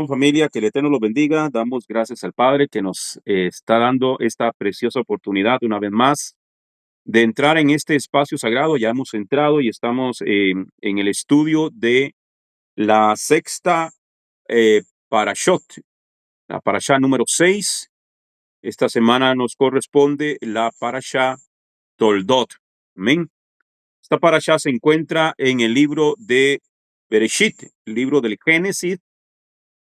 Familia, que el Eterno los bendiga. Damos gracias al Padre que nos está dando esta preciosa oportunidad una vez más de entrar en este espacio sagrado. Ya hemos entrado y estamos en el estudio de la sexta parashot, la parashá número 6. Esta semana nos corresponde la parashá Toldot. Amén. Esta parashá se encuentra en el libro de Bereshit, el libro del Génesis,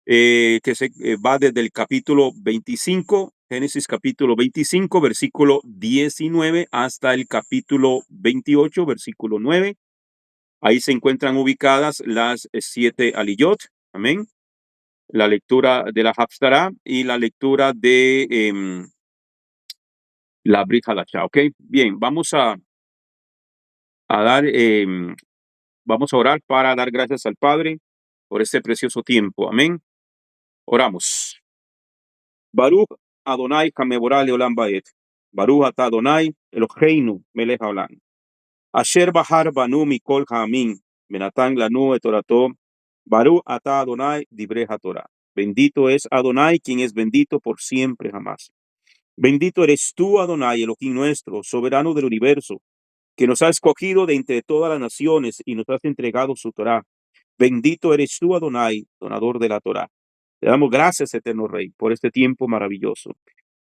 va desde el capítulo 25, Génesis capítulo 25, versículo 19, hasta el capítulo 28, versículo 9. Ahí se encuentran ubicadas las 7 aliyot. Amén. La lectura de la Haftarah y la lectura de la Brit Hadashah. Ok, bien, dar, vamos a orar para dar gracias al Padre por este precioso tiempo. Amén. Oramos. Baruch Adonai Kamevora Leolam Baet. Baruch Ata Adonai Eloheinu Melech Haolam. Asher Bahar Banu Mikol Ha'amin. Benatan Lanu et Torato. Baruch Ata Adonai Divrei HaTorah. Bendito es Adonai, quien es bendito por siempre jamás. Bendito eres tú, Adonai, Elohim nuestro, soberano del universo, que nos ha escogido de entre todas las naciones y nos has entregado su Torah. Bendito eres tú, Adonai, donador de la Torah. Te damos gracias, eterno Rey, por este tiempo maravilloso,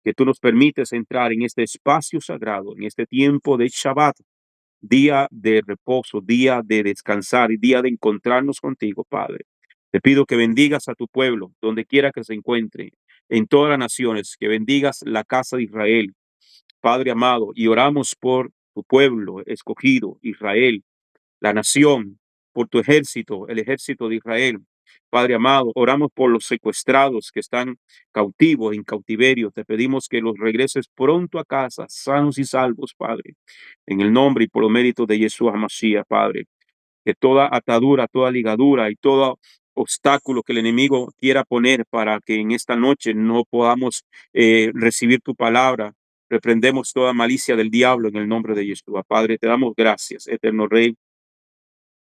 que tú nos permites entrar en este espacio sagrado, en este tiempo de Shabbat, día de reposo, día de descansar y día de encontrarnos contigo, Padre. Te pido que bendigas a tu pueblo, donde quiera que se encuentre, en todas las naciones, que bendigas la casa de Israel, Padre amado, y oramos por tu pueblo escogido, Israel, la nación, por tu ejército, el ejército de Israel. Padre amado, oramos por los secuestrados que están cautivos, en cautiverio. Te pedimos que los regreses pronto a casa, sanos y salvos, Padre. En el nombre y por los méritos de Yeshua HaMashiach, Padre. Que toda atadura, toda ligadura y todo obstáculo que el enemigo quiera poner para que en esta noche no podamos recibir tu palabra, reprendemos toda malicia del diablo en el nombre de Yeshua. Padre, te damos gracias, eterno Rey.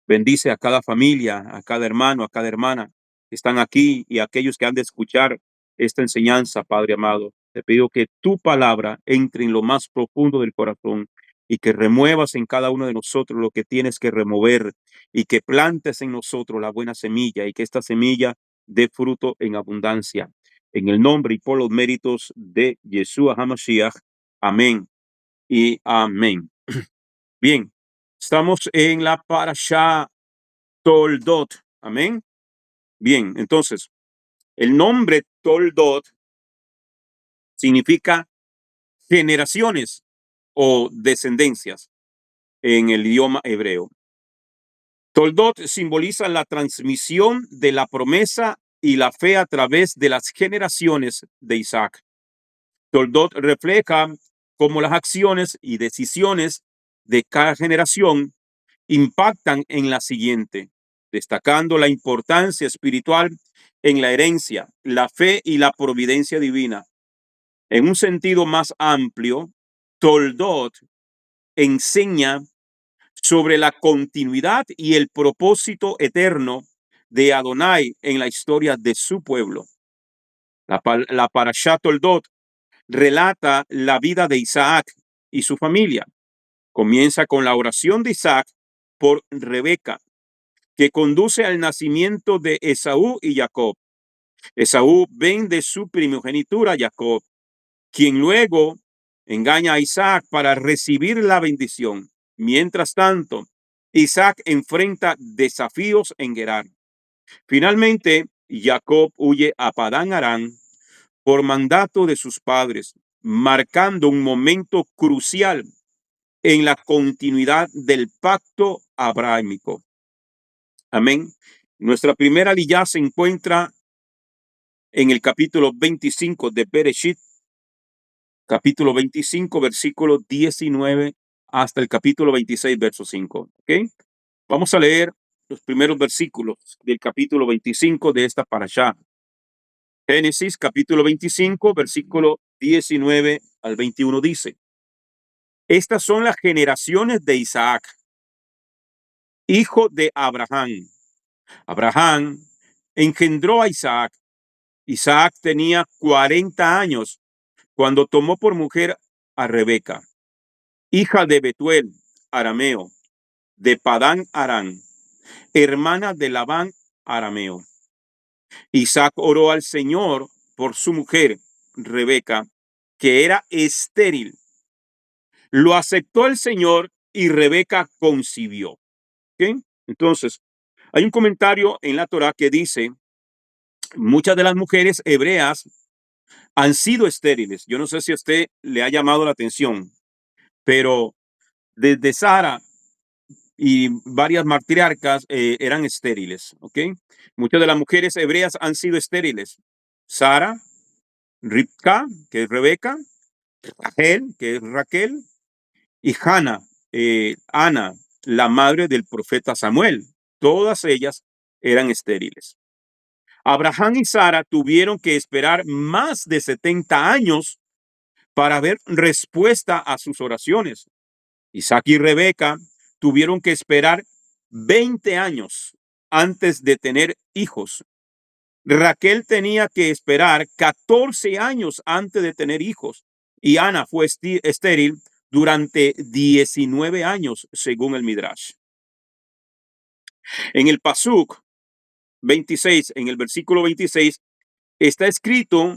Bendice a cada familia, a cada hermano, a cada hermana que están aquí y a aquellos que han de escuchar esta enseñanza, Padre amado. Te pido que tu palabra entre en lo más profundo del corazón y que remuevas en cada uno de nosotros lo que tienes que remover y que plantes en nosotros la buena semilla y que esta semilla dé fruto en abundancia. En el nombre y por los méritos de Yeshua HaMashiach. Amén y amén. Bien, estamos en la parashá Toldot. Amén. Bien, entonces, el nombre Toldot significa generaciones o descendencias en el idioma hebreo. Toldot simboliza la transmisión de la promesa y la fe a través de las generaciones de Isaac. Toldot refleja cómo las acciones y decisiones de cada generación impactan en la siguiente, destacando la importancia espiritual en la herencia, la fe y la providencia divina. En un sentido más amplio, Toldot enseña sobre la continuidad y el propósito eterno de Adonai en la historia de su pueblo. La Parashat Toldot relata la vida de Isaac y su familia. Comienza con la oración de Isaac por Rebeca, que conduce al nacimiento de Esaú y Jacob. Esaú vende su primogenitura a Jacob, quien luego engaña a Isaac para recibir la bendición. Mientras tanto, Isaac enfrenta desafíos en Gerar. Finalmente, Jacob huye a Padán Aram por mandato de sus padres, marcando un momento crucial en la continuidad del pacto abrahámico. Amén. Nuestra primera aliyá se encuentra en el capítulo 25 de Bereshit, capítulo 25, versículo 19 hasta el capítulo 26, verso 5. ¿Okay? Vamos a leer los primeros versículos del capítulo 25 de esta parashá. Génesis, capítulo 25, versículo 19 al 21 dice: Estas son las generaciones de Isaac, hijo de Abraham. Abraham engendró a Isaac. Isaac tenía 40 años cuando tomó por mujer a Rebeca, hija de Betuel, arameo, de Padán Aram, hermana de Labán, arameo. Isaac oró al Señor por su mujer, Rebeca, que era estéril. Lo aceptó el Señor y Rebeca concibió. ¿Okay? Entonces, hay un comentario en la Torá que dice, muchas de las mujeres hebreas han sido estériles. Yo no sé si a usted le ha llamado la atención, pero desde Sara y varias matriarcas eran estériles. ¿Ok? Muchas de las mujeres hebreas han sido estériles. Sara, Ribka, que es Rebeca, Rachel, que es Raquel, y Hannah, Ana, la madre del profeta Samuel. Todas ellas eran estériles. Abraham y Sara tuvieron que esperar más de 70 años para ver respuesta a sus oraciones. Isaac y Rebeca tuvieron que esperar 20 años antes de tener hijos. Raquel tenía que esperar 14 años antes de tener hijos y Ana fue estéril durante 19 años, según el Midrash. En el Pasuk 26, en el versículo 26, está escrito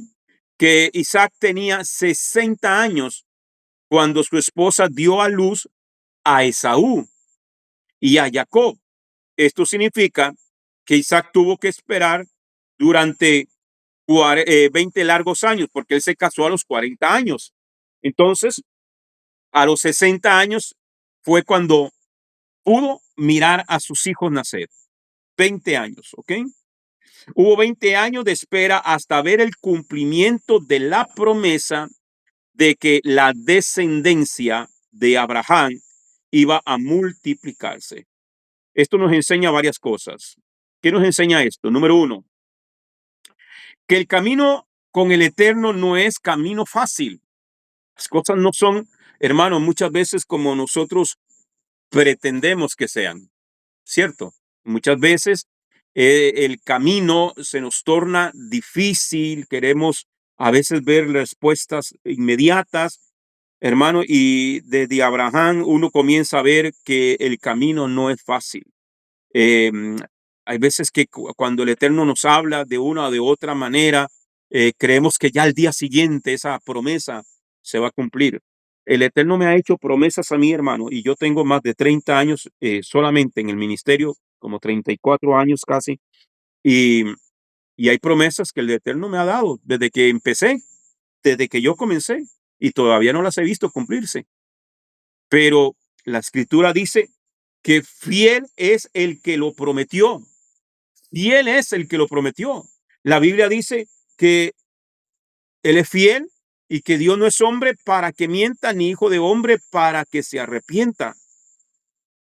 que Isaac tenía 60 años cuando su esposa dio a luz a Esaú y a Jacob. Esto significa que Isaac tuvo que esperar durante 20 largos años, porque él se casó a los 40 años. Entonces, a los 60 años fue cuando pudo mirar a sus hijos nacer. 20 años, ¿ok? Hubo 20 años de espera hasta ver el cumplimiento de la promesa de que la descendencia de Abraham iba a multiplicarse. Esto nos enseña varias cosas. ¿Qué nos enseña esto? Número uno, que el camino con el Eterno no es camino fácil. Las cosas no son, hermanos, muchas veces como nosotros pretendemos que sean, ¿cierto? Muchas veces el camino se nos torna difícil, queremos a veces ver respuestas inmediatas, hermano, y desde Abraham uno comienza a ver que el camino no es fácil. Eh, Hay veces que cuando el Eterno nos habla de una o de otra manera, creemos que ya al día siguiente esa promesa se va a cumplir. El Eterno me ha hecho promesas a mí, hermano, y yo tengo más de 30 años solamente en el ministerio, como 34 años casi, y, y hay promesas que el Eterno me ha dado desde que empecé, desde que yo comencé, y todavía no las he visto cumplirse. Pero la escritura dice que fiel es el que lo prometió. Fiel es el que lo prometió. La Biblia dice que Él es fiel y que Dios no es hombre para que mienta, ni hijo de hombre para que se arrepienta.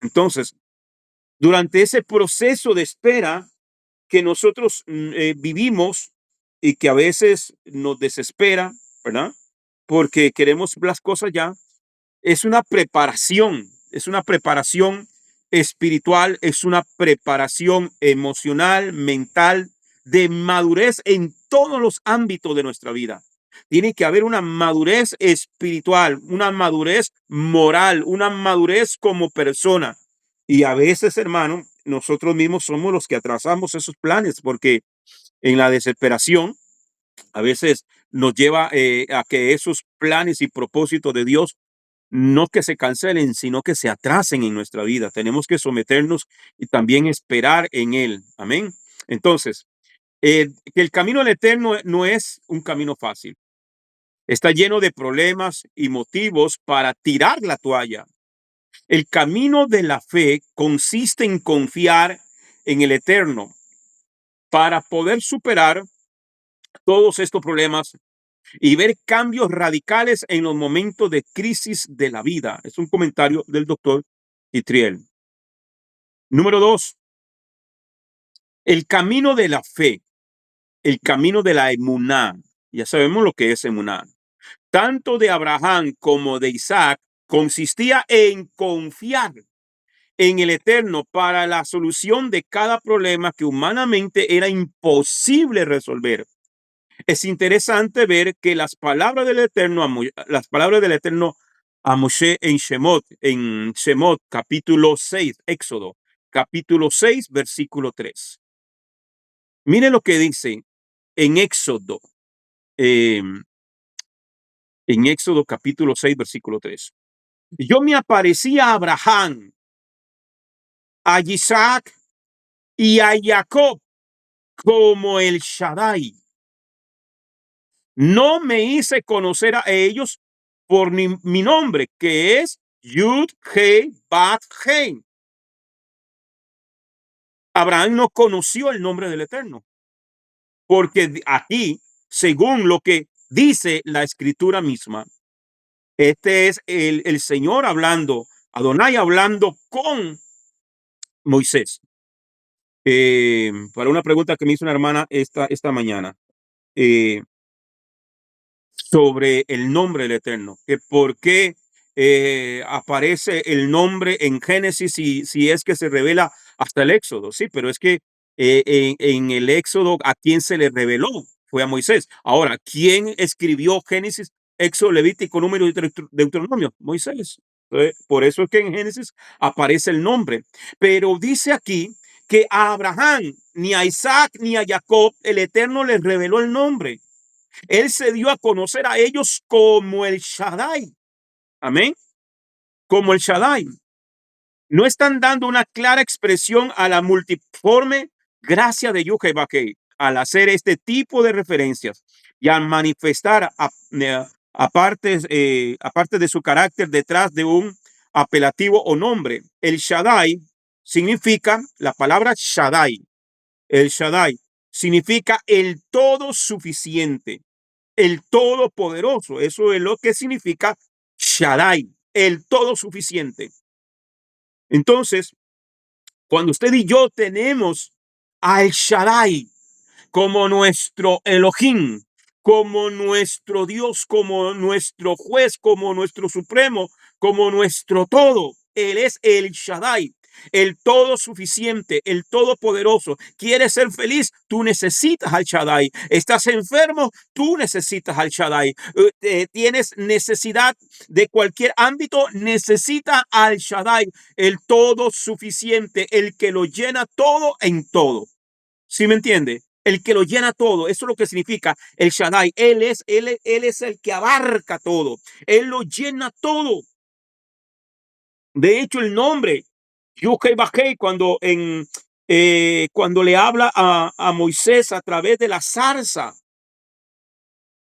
Entonces, durante ese proceso de espera que nosotros vivimos y que a veces nos desespera, ¿verdad? Porque queremos las cosas ya, es una preparación espiritual, es una preparación emocional, mental, de madurez en todos los ámbitos de nuestra vida. Tiene que haber una madurez espiritual, una madurez moral, una madurez como persona. Y a veces, hermano, nosotros mismos somos los que atrasamos esos planes porque en la desesperación a veces nos lleva a que esos planes y propósitos de Dios no que se cancelen, sino que se atrasen en nuestra vida. Tenemos que someternos y también esperar en Él. Amén. Entonces, que el camino al Eterno no es un camino fácil. Está lleno de problemas y motivos para tirar la toalla. El camino de la fe consiste en confiar en el Eterno para poder superar todos estos problemas y ver cambios radicales en los momentos de crisis de la vida. Es un comentario del doctor Itriel. Número dos, el camino de la fe, el camino de la emuná. Ya sabemos lo que es emuná. Tanto de Abraham como de Isaac consistía en confiar en el Eterno para la solución de cada problema que humanamente era imposible resolver. Es interesante ver que las palabras del Eterno a Moshe en Shemot capítulo 6, Éxodo, capítulo 6, versículo 3. Mire lo que dice en Éxodo, eh, en Éxodo capítulo 6, versículo 3. Yo me aparecí a Abraham, a Isaac y a Jacob como el Shaddai. No me hice conocer a ellos por mi nombre, que es Yud He Bat He. Abraham no conoció el nombre del Eterno, porque aquí, según lo que dice la escritura misma, este es el Señor hablando, Adonai hablando con Moisés. Para una pregunta que me hizo una hermana esta mañana. Sobre el nombre del Eterno, que por qué aparece el nombre en Génesis si es que se revela hasta el Éxodo. Sí, pero es que en el Éxodo a quién se le reveló fue a Moisés. Ahora, ¿quién escribió Génesis, Éxodo, Levítico, Número y Deuteronomio? Moisés. Por eso es que en Génesis aparece el nombre. Pero dice aquí que a Abraham, ni a Isaac, ni a Jacob, el Eterno les reveló el nombre. Él se dio a conocer a ellos como el Shaddai. Amén. Como el Shaddai. No están dando una clara expresión a la multiforme gracia de Yuhei al hacer este tipo de referencias y al manifestar aparte de su carácter detrás de un apelativo o nombre. El Shaddai significa, la palabra Shaddai, el Shaddai significa el todo suficiente, el todopoderoso. Eso es lo que significa Shaddai, el todo suficiente. Entonces, cuando usted y yo tenemos al Shaddai como nuestro Elohim, como nuestro Dios, como nuestro juez, como nuestro supremo, como nuestro todo, Él es el Shaddai, el todo suficiente, el todopoderoso. ¿Quieres ser feliz? Tú necesitas al Shaddai. ¿Estás enfermo? Tú necesitas al Shaddai. ¿Tienes necesidad de cualquier ámbito? Necesita al Shaddai, el todo suficiente, el que lo llena todo en todo. ¿Sí me entiende? El que lo llena todo, eso es lo que significa el Shaddai. Él es el que abarca todo. Él lo llena todo. De hecho, el nombre Yuhei cuando le habla a Moisés a través de la zarza,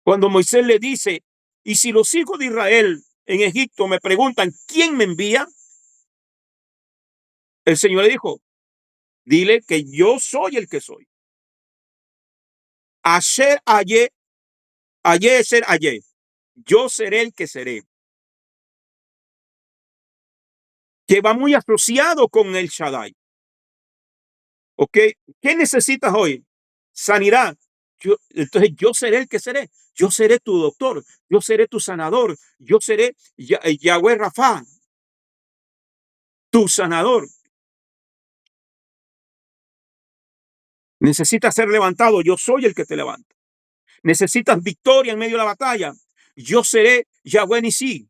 cuando Moisés le dice, y si los hijos de Israel en Egipto me preguntan quién me envía, el Señor le dijo, dile que yo soy el que soy. Asher ayer, ayer ser ayer. Yo seré el que seré. Que va muy asociado con el Shaddai. ¿Ok? ¿Qué necesitas hoy? Sanidad. Entonces yo seré el que seré. Yo seré tu doctor. Yo seré tu sanador. Yo seré Yahweh Rafa, tu sanador. Necesitas ser levantado. Yo soy el que te levanta. Necesitas victoria en medio de la batalla. Yo seré Yahweh Nisi.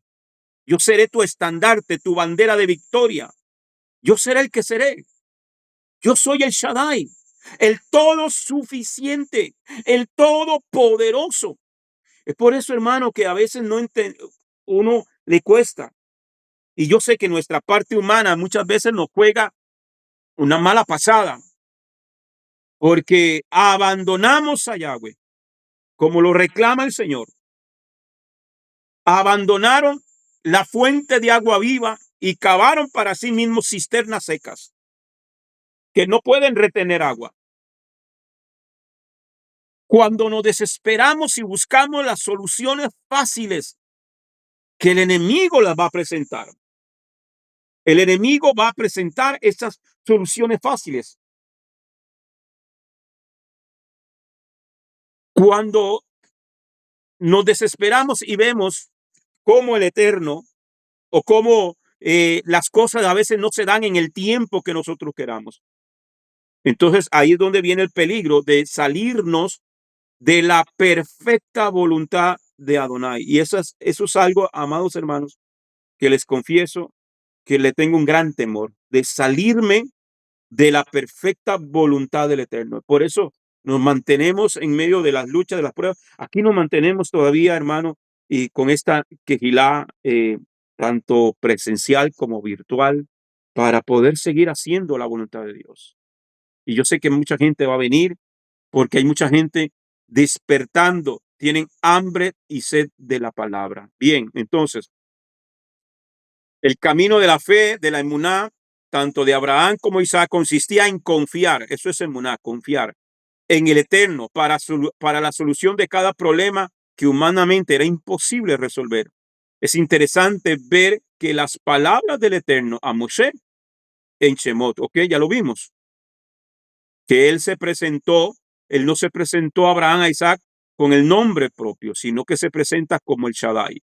Yo seré tu estandarte, tu bandera de victoria. Yo seré el que seré. Yo soy el Shaddai, el todo suficiente, el todopoderoso. Es por eso, hermano, que a veces uno le cuesta. Y yo sé que nuestra parte humana muchas veces nos juega una mala pasada, porque abandonamos a Yahweh, como lo reclama el Señor. Abandonaron la fuente de agua viva y cavaron para sí mismos cisternas secas que no pueden retener agua. Cuando nos desesperamos y buscamos las soluciones fáciles que el enemigo las va a presentar. El enemigo va a presentar estas soluciones fáciles. Cuando nos desesperamos y vemos cómo el Eterno o cómo las cosas a veces no se dan en el tiempo que nosotros queramos. Entonces ahí es donde viene el peligro de salirnos de la perfecta voluntad de Adonai. Y eso es algo, amados hermanos, que les confieso que le tengo un gran temor de salirme de la perfecta voluntad del Eterno. Por eso nos mantenemos en medio de las luchas, de las pruebas. Aquí nos mantenemos todavía, hermano, y con esta quejilá, tanto presencial como virtual, para poder seguir haciendo la voluntad de Dios. Y yo sé que mucha gente va a venir porque hay mucha gente despertando, tienen hambre y sed de la palabra. Bien, entonces, el camino de la fe, de la emuná, tanto de Abraham como Isaac, consistía en confiar, eso es emuná, confiar en el Eterno para la solución de cada problema que humanamente era imposible resolver. Es interesante ver que las palabras del Eterno a Moshe en Shemot, ok, ya lo vimos, que él no se presentó a Abraham, a Isaac con el nombre propio, sino que se presenta como el Shaddai.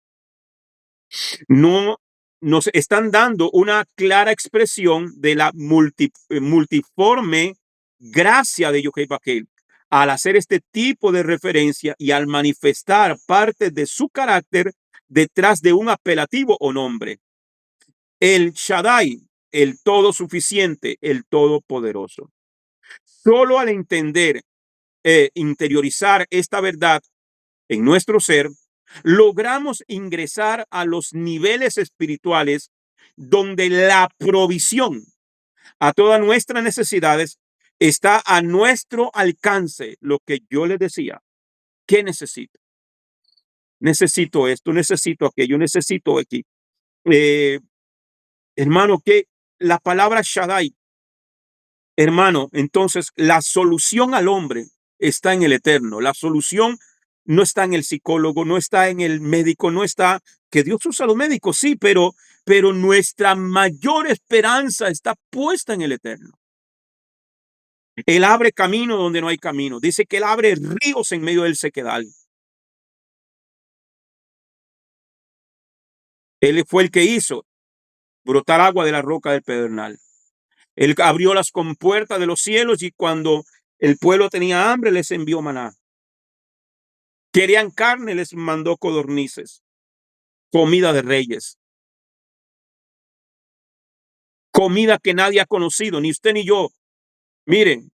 No nos están dando una clara expresión de la multiforme gracia de Yohei Bakel al hacer este tipo de referencia y al manifestar parte de su carácter detrás de un apelativo o nombre. El Shaddai, el todo suficiente, el todopoderoso. Solo al entender, interiorizar esta verdad en nuestro ser, logramos ingresar a los niveles espirituales donde la provisión a todas nuestras necesidades está a nuestro alcance. Lo que yo les decía, ¿qué necesito? Necesito esto, necesito aquello, necesito aquí. Eh, hermano, que la palabra Shaddai, hermano, entonces la solución al hombre está en el Eterno. La solución no está en el psicólogo, no está en el médico, no está, que Dios usa a los médicos, sí, pero nuestra mayor esperanza está puesta en el Eterno. Él abre camino donde no hay camino. Dice que Él abre ríos en medio del sequedal. Él fue el que hizo brotar agua de la roca del pedernal. Él abrió las compuertas de los cielos y cuando el pueblo tenía hambre les envió maná. Querían carne, les mandó codornices, comida de reyes, comida que nadie ha conocido, ni usted ni yo. Miren,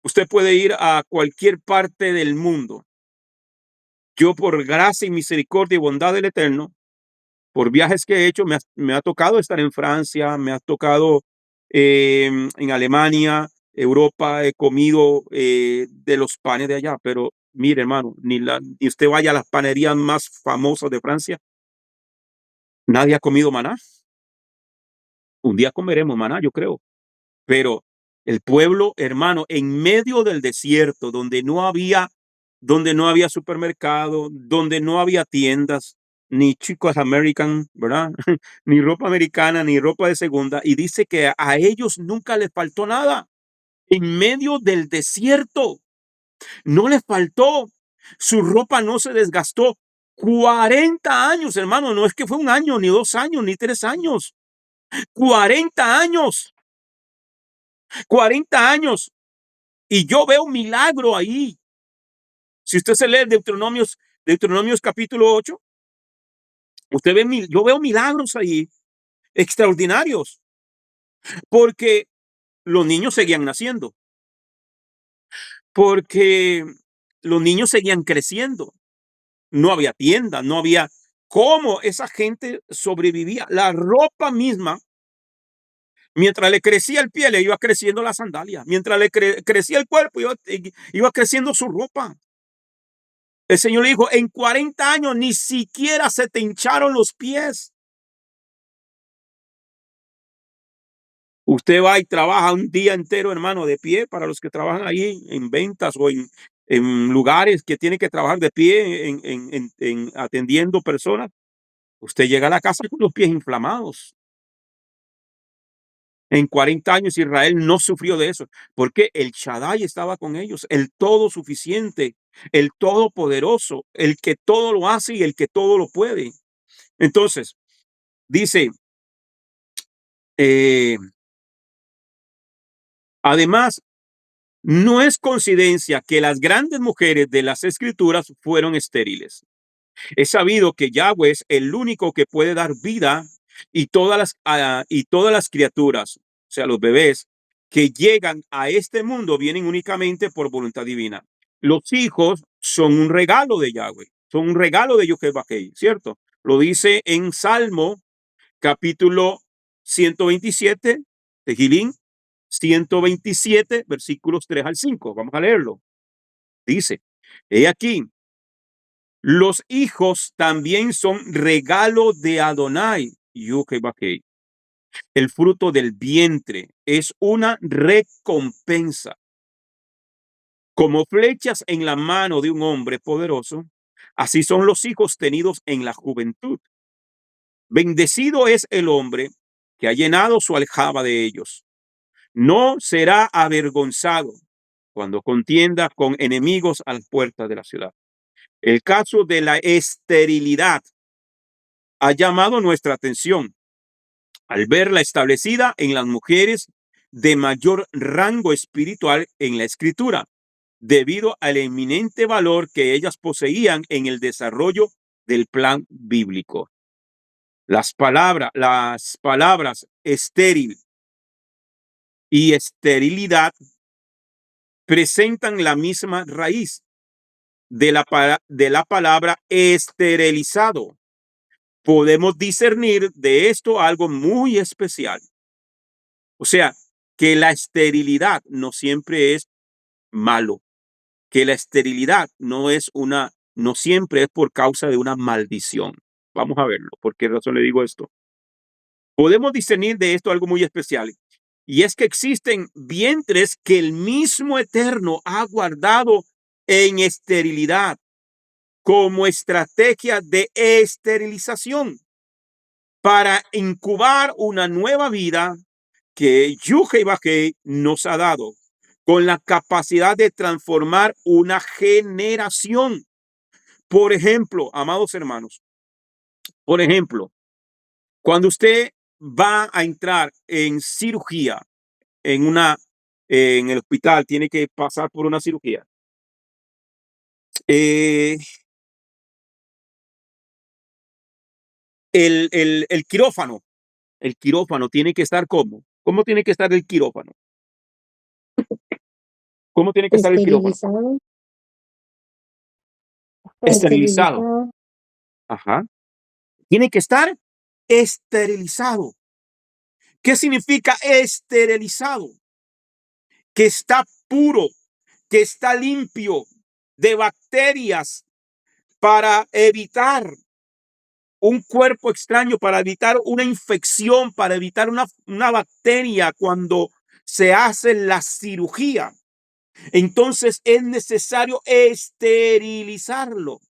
usted puede ir a cualquier parte del mundo. Yo, por gracia y misericordia y bondad del Eterno, por viajes que he hecho, me ha tocado estar en Francia, me ha tocado en Alemania, Europa, he comido de los panes de allá, pero mire, hermano, ni usted vaya a las panerías más famosas de Francia, nadie ha comido maná. Un día comeremos maná, yo creo, pero el pueblo, hermano, en medio del desierto, donde no había supermercado, donde no había tiendas, ni chicos American, ¿verdad? Ni ropa americana, ni ropa de segunda. Y dice que a ellos nunca les faltó nada. En medio del desierto, no les faltó. Su ropa no se desgastó. 40 años, hermano, no es que fue un año, ni 2 años, ni 3 años. 40 años. 40 años. Y yo veo un milagro ahí. Si usted se lee Deuteronomios capítulo 8, yo veo milagros ahí extraordinarios, porque los niños seguían naciendo, porque los niños seguían creciendo. No había tienda, no había cómo esa gente sobrevivía. La ropa misma, mientras le crecía el pie, le iba creciendo la sandalia. Mientras le crecía el cuerpo, iba creciendo su ropa. El Señor le dijo, en 40 años ni siquiera se te hincharon los pies. Usted va y trabaja un día entero, hermano, de pie, para los que trabajan ahí en ventas o en lugares que tienen que trabajar de pie en atendiendo personas. Usted llega a la casa con los pies inflamados. En 40 años Israel no sufrió de eso, porque el Shaddai estaba con ellos, el todo suficiente, el todopoderoso, el que todo lo hace y el que todo lo puede. Entonces, dice Eh, además, no es coincidencia que las grandes mujeres de las escrituras fueron estériles. Es sabido que Yahweh es el único que puede dar vida y todas las criaturas, o sea, los bebés que llegan a este mundo vienen únicamente por voluntad divina. Los hijos son un regalo de Yahweh, son un regalo de Yahweh, ¿cierto? Lo dice en Salmo capítulo 127, Tejilín 127, versículos 3 al 5. Vamos a leerlo. Dice, he aquí, los hijos también son regalo de Adonai, Yahweh. El fruto del vientre es una recompensa. Como flechas en la mano de un hombre poderoso, así son los hijos tenidos en la juventud. Bendecido es el hombre que ha llenado su aljaba de ellos. No será avergonzado cuando contienda con enemigos a las puertas de la ciudad. El caso de la esterilidad ha llamado nuestra atención al verla establecida en las mujeres de mayor rango espiritual en la escritura, debido al eminente valor que ellas poseían en el desarrollo del plan bíblico. Las palabras estéril y esterilidad presentan la misma raíz de la palabra esterilizado. Podemos discernir de esto algo muy especial. O sea, que la esterilidad no siempre es malo, que la esterilidad no siempre es por causa de una maldición. Vamos a verlo. ¿Por qué razón le digo esto? Podemos discernir de esto algo muy especial. Y es que existen vientres que el mismo Eterno ha guardado en esterilidad como estrategia de esterilización para incubar una nueva vida que Yahweh nos ha dado con la capacidad de transformar una generación. Por ejemplo, amados hermanos, por ejemplo, cuando usted va a entrar en cirugía en el hospital, tiene que pasar por una cirugía. Eh, el quirófano tiene que estar ¿cómo? ¿Cómo tiene que estar el quirófano? ¿Cómo tiene que estar el quirófano? Esterilizado, Esterilizado. esterilizado, Ajá. Tiene que estar esterilizado. ¿Qué significa esterilizado? Que está puro, que está limpio de bacterias para evitar un cuerpo extraño, para evitar una infección, para evitar una bacteria cuando se hace la cirugía. Entonces es necesario esterilizarlo,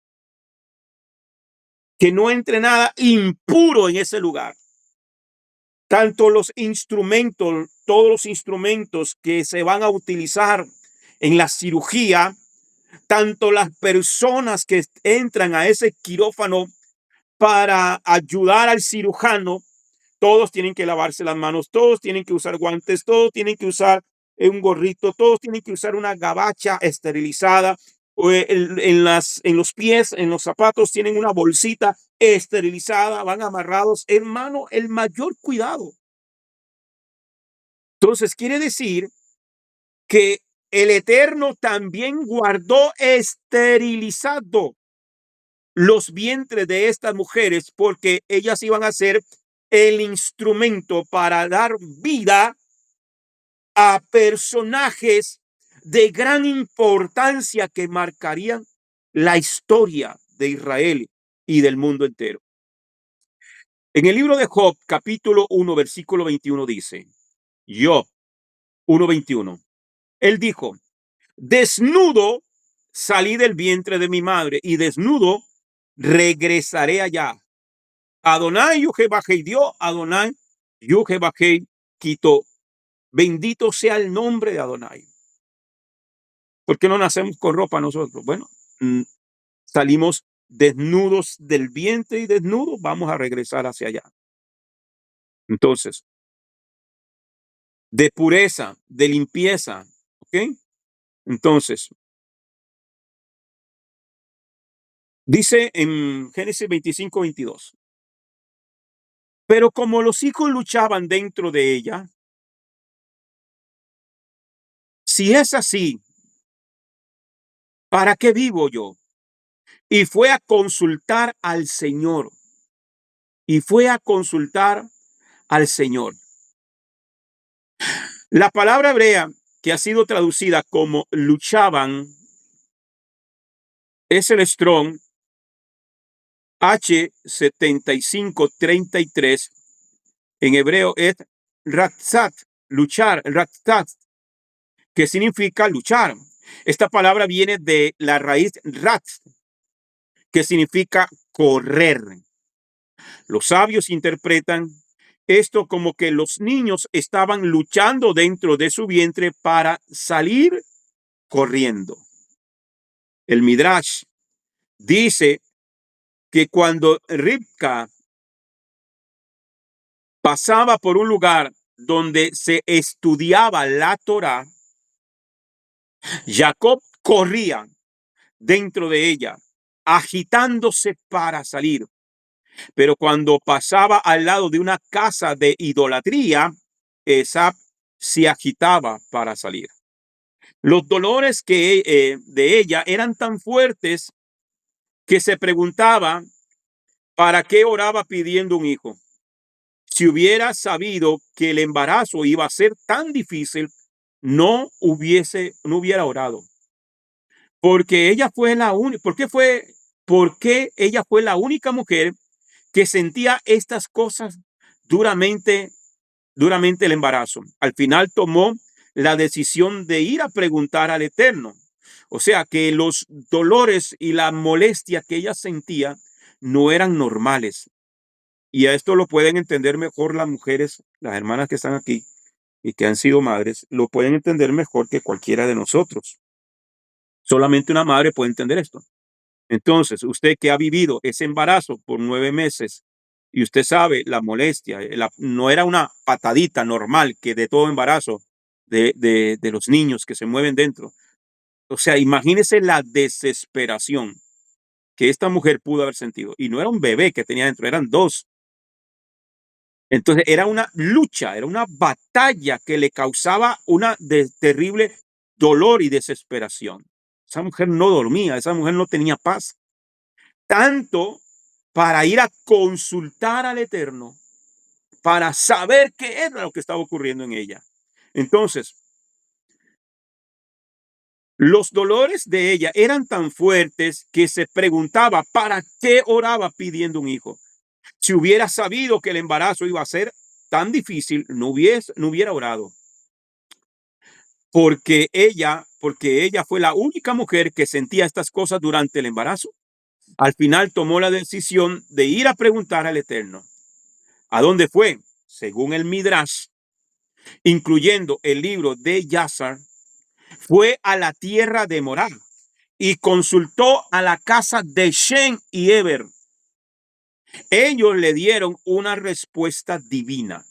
que no entre nada impuro en ese lugar. Tanto los instrumentos, todos los instrumentos que se van a utilizar en la cirugía, tanto las personas que entran a ese quirófano para ayudar al cirujano, todos tienen que lavarse las manos, todos tienen que usar guantes, todos tienen que usar un gorrito, todos tienen que usar una gabacha esterilizada. En los pies, en los zapatos, tienen una bolsita esterilizada, van amarrados. Hermano, el mayor cuidado. Entonces, quiere decir que el Eterno también guardó esterilizado los vientres de estas mujeres porque ellas iban a ser el instrumento para dar vida a personajes de gran importancia que marcarían la historia de Israel y del mundo entero. En el libro de Job, capítulo 1, versículo 21 dice, Job 1:21, él dijo, desnudo salí del vientre de mi madre y desnudo regresaré allá. Adonai Yahweh dio, Adonai Yahweh quitó. Bendito sea el nombre de Adonai. ¿Por qué no nacemos con ropa nosotros? Bueno, salimos desnudos del vientre y desnudos vamos a regresar hacia allá. Entonces, de pureza, de limpieza. ¿Ok? Entonces, dice en Génesis 25:22. Pero como los hijos luchaban dentro de ella, si es así, ¿para qué vivo yo? Y fue a consultar al Señor. Y fue a consultar al Señor. La palabra hebrea que ha sido traducida como luchaban es el Strong H7533. En hebreo es ratzat, luchar, ratzat, que significa luchar. Esta palabra viene de la raíz ratz, que significa correr. Los sabios interpretan esto como que los niños estaban luchando dentro de su vientre para salir corriendo. El Midrash dice que cuando Ribka pasaba por un lugar donde se estudiaba la Torá, Jacob corría dentro de ella, agitándose para salir. Pero cuando pasaba al lado de una casa de idolatría, Esab se agitaba para salir. Los dolores de ella eran tan fuertes que se preguntaba para qué oraba pidiendo un hijo. Si hubiera sabido que el embarazo iba a ser tan difícil, no hubiera orado. Porque ella fue la única, porque ella fue la única mujer que sentía estas cosas duramente el embarazo. Al final tomó la decisión de ir a preguntar al Eterno. O sea que los dolores y la molestia que ella sentía no eran normales. Y a esto lo pueden entender mejor las mujeres, las hermanas que están aquí y que han sido madres, lo pueden entender mejor que cualquiera de nosotros. Solamente una madre puede entender esto. Entonces, usted que ha vivido ese embarazo por 9 meses y usted sabe la molestia, no era una patadita normal que de todo embarazo de los niños que se mueven dentro. O sea, imagínese la desesperación que esta mujer pudo haber sentido. Y no era un bebé que tenía dentro, eran dos. Entonces era una lucha, era una batalla que le causaba una terrible dolor y desesperación. Esa mujer no dormía, esa mujer no tenía paz. Tanto para ir a consultar al Eterno, para saber qué era lo que estaba ocurriendo en ella. Entonces, los dolores de ella eran tan fuertes que se preguntaba para qué oraba pidiendo un hijo. Si hubiera sabido que el embarazo iba a ser tan difícil, no hubiera orado. Porque ella fue la única mujer que sentía estas cosas durante el embarazo. Al final tomó la decisión de ir a preguntar al Eterno. ¿A dónde fue? Según el Midrash, incluyendo el libro de Yazar, fue a la tierra de Morá y consultó a la casa de Shem y Eber. Ellos le dieron una respuesta divina.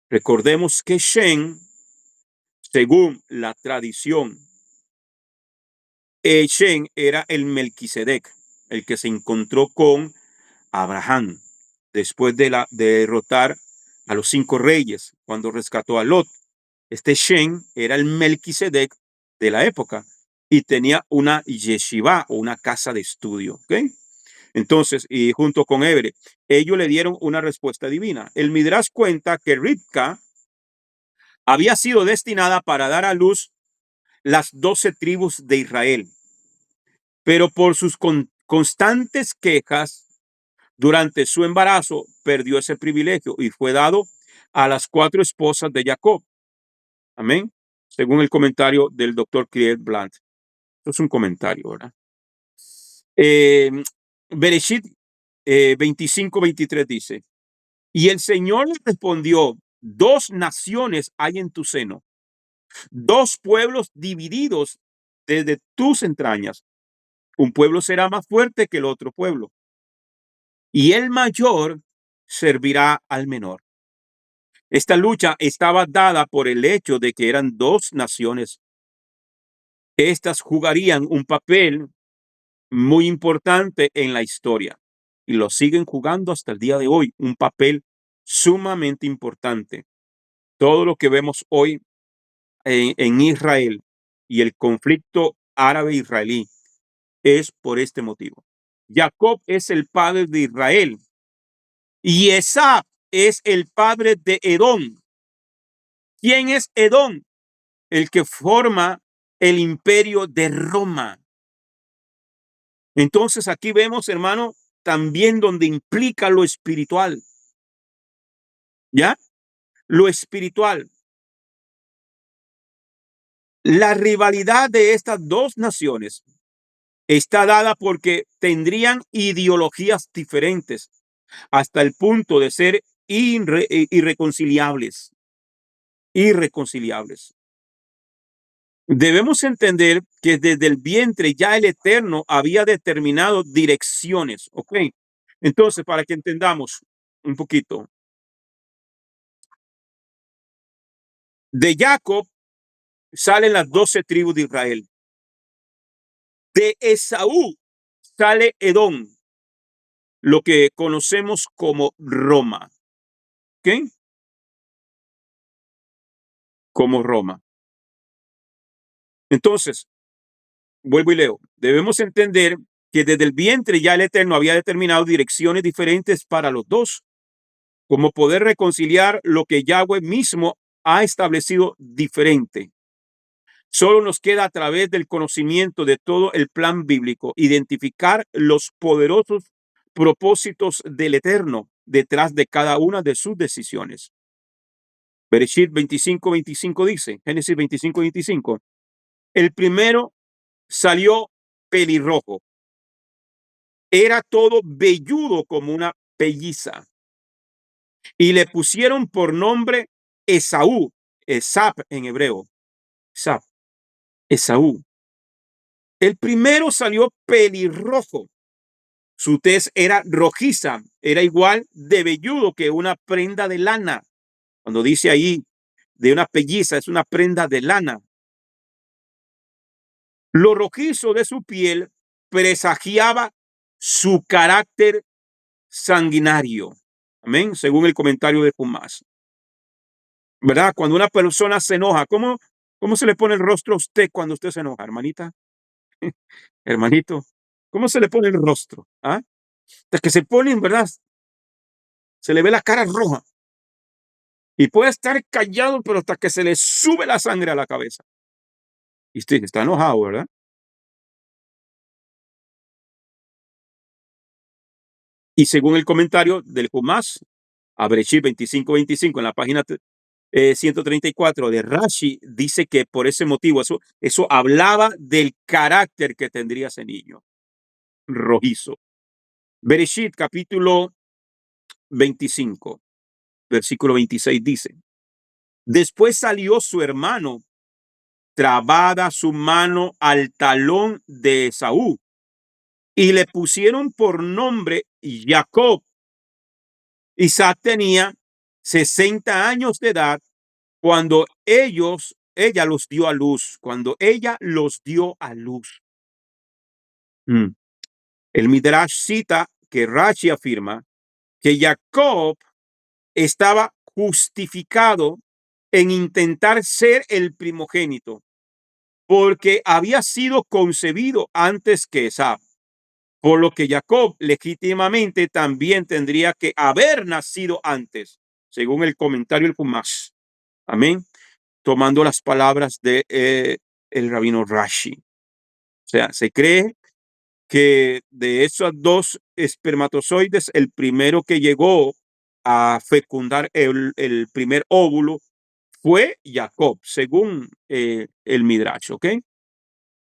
Recordemos que Shem, según la tradición, Shem era el Melquisedec, el que se encontró con Abraham después de derrotar a los 5 reyes cuando rescató a Lot. Este Shem era el Melquisedec de la época y tenía una yeshiva o una casa de estudio. ¿Okay? Entonces, y junto con Ebre, ellos le dieron una respuesta divina. El Midrash cuenta que Ribka había sido destinada para dar a luz las 12 tribus de Israel, pero por sus constantes quejas durante su embarazo perdió ese privilegio y fue dado a las 4 esposas de Jacob. Amén. Según el comentario del doctor Kriel Blant. Esto es un comentario, ¿verdad? Bereshit 25:23 dice, y el Señor le respondió, 2 naciones hay en tu seno, 2 pueblos divididos desde tus entrañas. Un pueblo será más fuerte que el otro pueblo, y el mayor servirá al menor. Esta lucha estaba dada por el hecho de que eran dos naciones. Estas jugarían un papel muy importante en la historia y lo siguen jugando hasta el día de hoy, un papel sumamente importante. Todo lo que vemos hoy en Israel y el conflicto árabe-israelí es por este motivo. Jacob es el padre de Israel y Esab es el padre de Edom. ¿Quién es Edom? El que forma el imperio de Roma. Entonces aquí vemos, hermano, también donde implica lo espiritual. ¿Ya? Lo espiritual. La rivalidad de estas dos naciones está dada porque tendrían ideologías diferentes hasta el punto de ser irreconciliables. Irreconciliables. Debemos entender que desde el vientre ya el Eterno había determinado direcciones, ¿ok? Entonces, para que entendamos un poquito, de Jacob salen las 12 tribus de Israel. De Esaú sale Edom, lo que conocemos como Roma, ¿ok? Como Roma. Entonces, vuelvo y leo. Debemos entender que desde el vientre ya el Eterno había determinado direcciones diferentes para los dos, como poder reconciliar lo que Yahweh mismo ha establecido diferente. Solo nos queda a través del conocimiento de todo el plan bíblico identificar los poderosos propósitos del Eterno detrás de cada una de sus decisiones. Bereshit 25:25 dice, Génesis 25:25, el primero salió pelirrojo. Era todo velludo como una pelliza. Y le pusieron por nombre Esaú, Esab en hebreo. Esab, Esaú. El primero salió pelirrojo. Su tez era rojiza, era igual de velludo que una prenda de lana. Cuando dice ahí de una pelliza, es una prenda de lana. Lo rojizo de su piel presagiaba su carácter sanguinario. Amén, según el comentario de Humás. ¿Verdad? Cuando una persona se enoja, ¿cómo se le pone el rostro a usted cuando usted se enoja, hermanita? Hermanito, ¿cómo se le pone el rostro? ¿Ah? Hasta que se ponen, ¿verdad? Se le ve la cara roja. Y puede estar callado, pero hasta que se le sube la sangre a la cabeza. Y usted está enojado, ¿verdad? Y según el comentario del Humás, a Bereshit 25:25, en la página 134 de Rashi, dice que por ese motivo, eso hablaba del carácter que tendría ese niño, rojizo. Bereshit capítulo 25, versículo 26 dice, después salió su hermano, trabada su mano al talón de Esaú, y le pusieron por nombre Jacob. Isaac tenía 60 años de edad cuando ella los dio a luz, cuando ella los dio a luz. El Midrash cita que Rashi afirma que Jacob estaba justificado en intentar ser el primogénito porque había sido concebido antes que Esab, por lo que Jacob legítimamente también tendría que haber nacido antes, según el comentario del Humás. Amén. Tomando las palabras de el rabino Rashi. O sea, se cree que de esos dos espermatozoides, el primero que llegó a fecundar el primer óvulo fue Jacob, según el Midrash, ¿ok?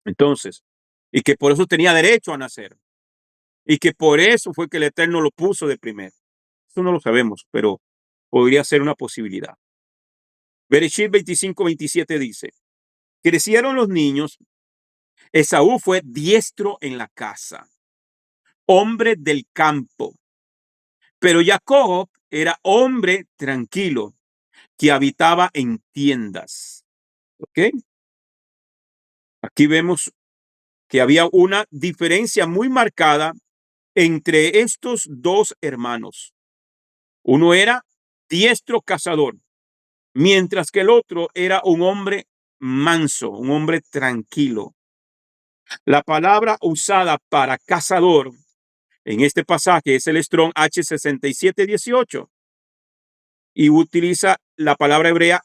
Entonces, y que por eso tenía derecho a nacer, y que por eso fue que el Eterno lo puso de primero. Eso no lo sabemos, pero podría ser una posibilidad. Bereshit 25:27 dice, crecieron los niños, Esaú fue diestro en la casa, hombre del campo, pero Jacob era hombre tranquilo, que habitaba en tiendas. ¿Ok? Aquí vemos que había una diferencia muy marcada entre estos dos hermanos. Uno era diestro cazador, mientras que el otro era un hombre manso, un hombre tranquilo. La palabra usada para cazador en este pasaje es el Strong H6718 y utiliza la palabra hebrea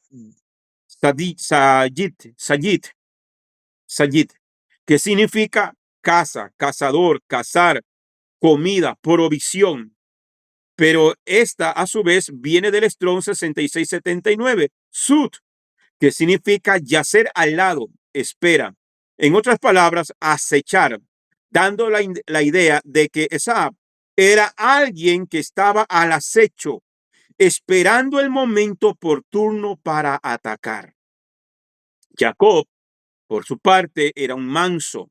sayit, que significa caza, cazador, cazar, comida, provisión. Pero esta a su vez viene del Strong 6679, sud, que significa yacer al lado, espera. En otras palabras, acechar, dando la idea de que Esab era alguien que estaba al acecho, esperando el momento oportuno para atacar. Jacob, por su parte, era un manso,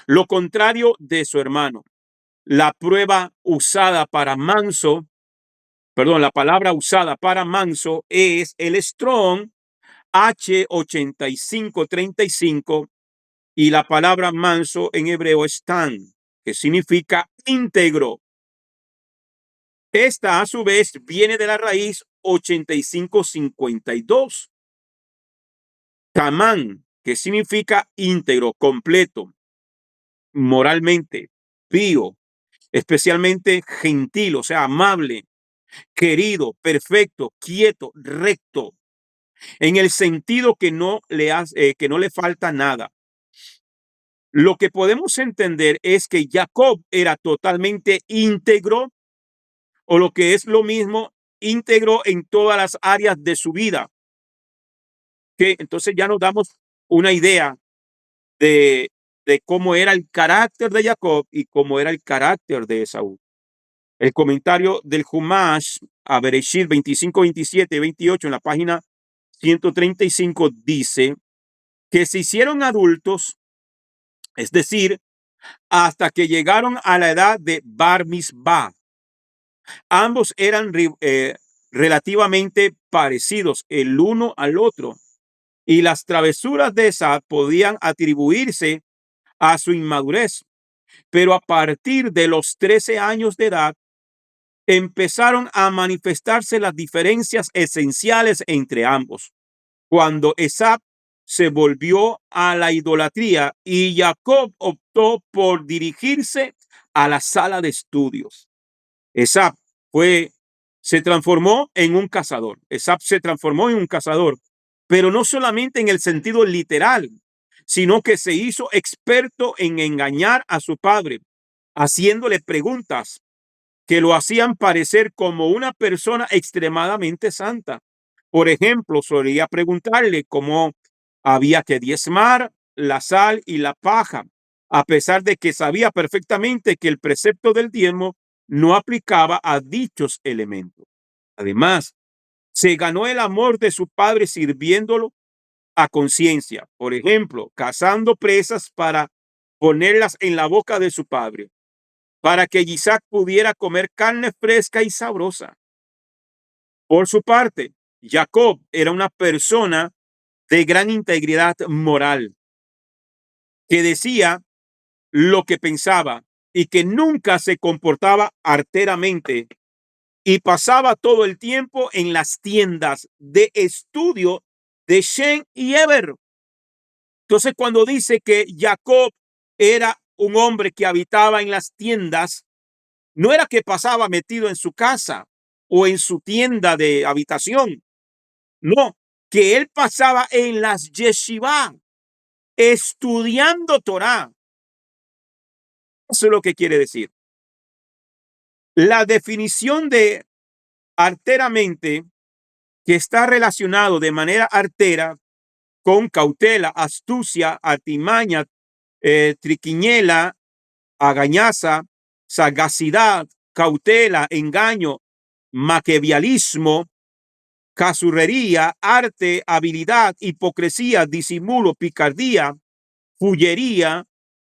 lo contrario de su hermano. La prueba usada para manso, perdón, la palabra usada para manso es el Strong H8535 y la palabra manso en hebreo es tan, que significa íntegro. Esta a su vez viene de la raíz 8552. Tamán, que significa íntegro, completo, moralmente, pío, especialmente gentil, o sea, amable, querido, perfecto, quieto, recto, en el sentido que que no le falta nada. Lo que podemos entender es que Jacob era totalmente íntegro, o lo que es lo mismo, íntegro en todas las áreas de su vida. Que entonces ya nos damos una idea de, de cómo era el carácter de Jacob y cómo era el carácter de Esaú. El comentario del Humash a Bereshit 25, 27, 28 en la página 135 dice que se hicieron adultos, es decir, hasta que llegaron a la edad de Bar Mitzvah. Ambos eran relativamente parecidos el uno al otro, y las travesuras de Esab podían atribuirse a su inmadurez, pero a partir de los 13 años de edad empezaron a manifestarse las diferencias esenciales entre ambos. Cuando Esab se volvió a la idolatría y Jacob optó por dirigirse a la sala de estudios. Esab se transformó en un cazador. Esab se transformó en un cazador, pero no solamente en el sentido literal, sino que se hizo experto en engañar a su padre, haciéndole preguntas que lo hacían parecer como una persona extremadamente santa. Por ejemplo, solía preguntarle cómo había que diezmar la sal y la paja, a pesar de que sabía perfectamente que el precepto del diezmo no aplicaba a dichos elementos. Además, se ganó el amor de su padre sirviéndolo a conciencia, por ejemplo, cazando presas para ponerlas en la boca de su padre, para que Isaac pudiera comer carne fresca y sabrosa. Por su parte, Jacob era una persona de gran integridad moral, que decía lo que pensaba y que nunca se comportaba arteramente, y pasaba todo el tiempo en las tiendas de estudio de Shem y Eber. Entonces, cuando dice que Jacob era un hombre que habitaba en las tiendas, no era que pasaba metido en su casa o en su tienda de habitación. No, que él pasaba en las yeshivá, estudiando Torah. Eso es lo que quiere decir. La definición de arteramente, que está relacionado de manera artera con cautela, astucia, artimaña, triquiñela, agañaza, sagacidad, cautela, engaño, maquiavelismo, casurrería, arte, habilidad, hipocresía, disimulo, picardía, fullería,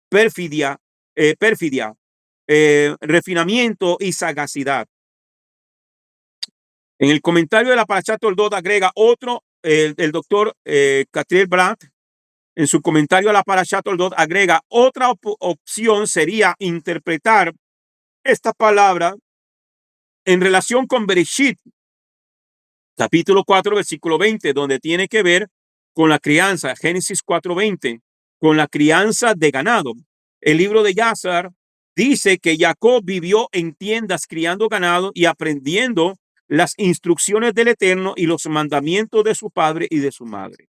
perfidia, refinamiento y sagacidad. En el comentario de la Parashat Toldot agrega otro, el doctor Catriel Brandt, en su comentario a la Parashat Toldot agrega otra opción sería interpretar esta palabra en relación con Bereshit, capítulo 4, versículo 20, donde tiene que ver con la crianza, Génesis 4:20, con la crianza de ganado. El libro de Yazar dice que Jacob vivió en tiendas criando ganado y aprendiendo las instrucciones del Eterno y los mandamientos de su padre y de su madre.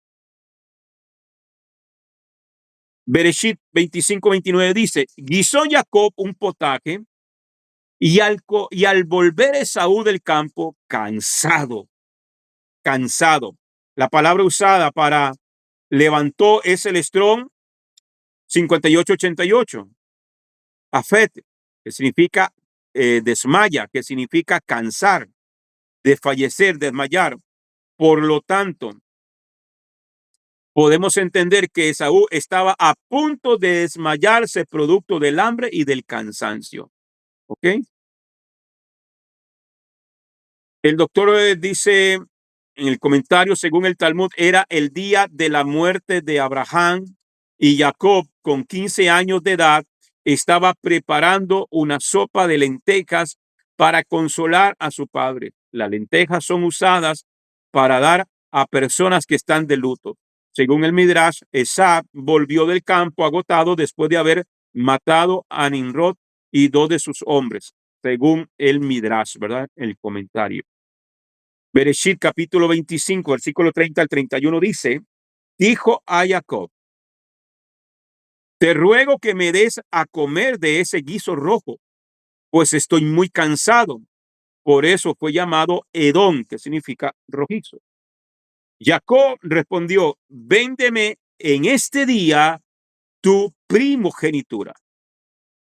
Bereshit 25:29 dice, guisó Jacob un potaje y al volver Esaú del campo, cansado. La palabra usada para levantó es el Strong 5888. Afet, que significa desmaya, que significa cansar, desfallecer, desmayar. Por lo tanto, podemos entender que Esaú estaba a punto de desmayarse producto del hambre y del cansancio. ¿Ok? El doctor dice en el comentario, según el Talmud, era el día de la muerte de Abraham y Jacob, con 15 años de edad, estaba preparando una sopa de lentejas para consolar a su padre. Las lentejas son usadas para dar a personas que están de luto. Según el Midrash, Esab volvió del campo agotado después de haber matado a Nimrod y 2 de sus hombres, según el Midrash, ¿verdad? El comentario. Bereshit capítulo 25, versículo 30 al 31 dice, dijo a Jacob, te ruego que me des a comer de ese guiso rojo, pues estoy muy cansado. Por eso fue llamado Edom, que significa rojizo. Jacob respondió, véndeme en este día tu primogenitura.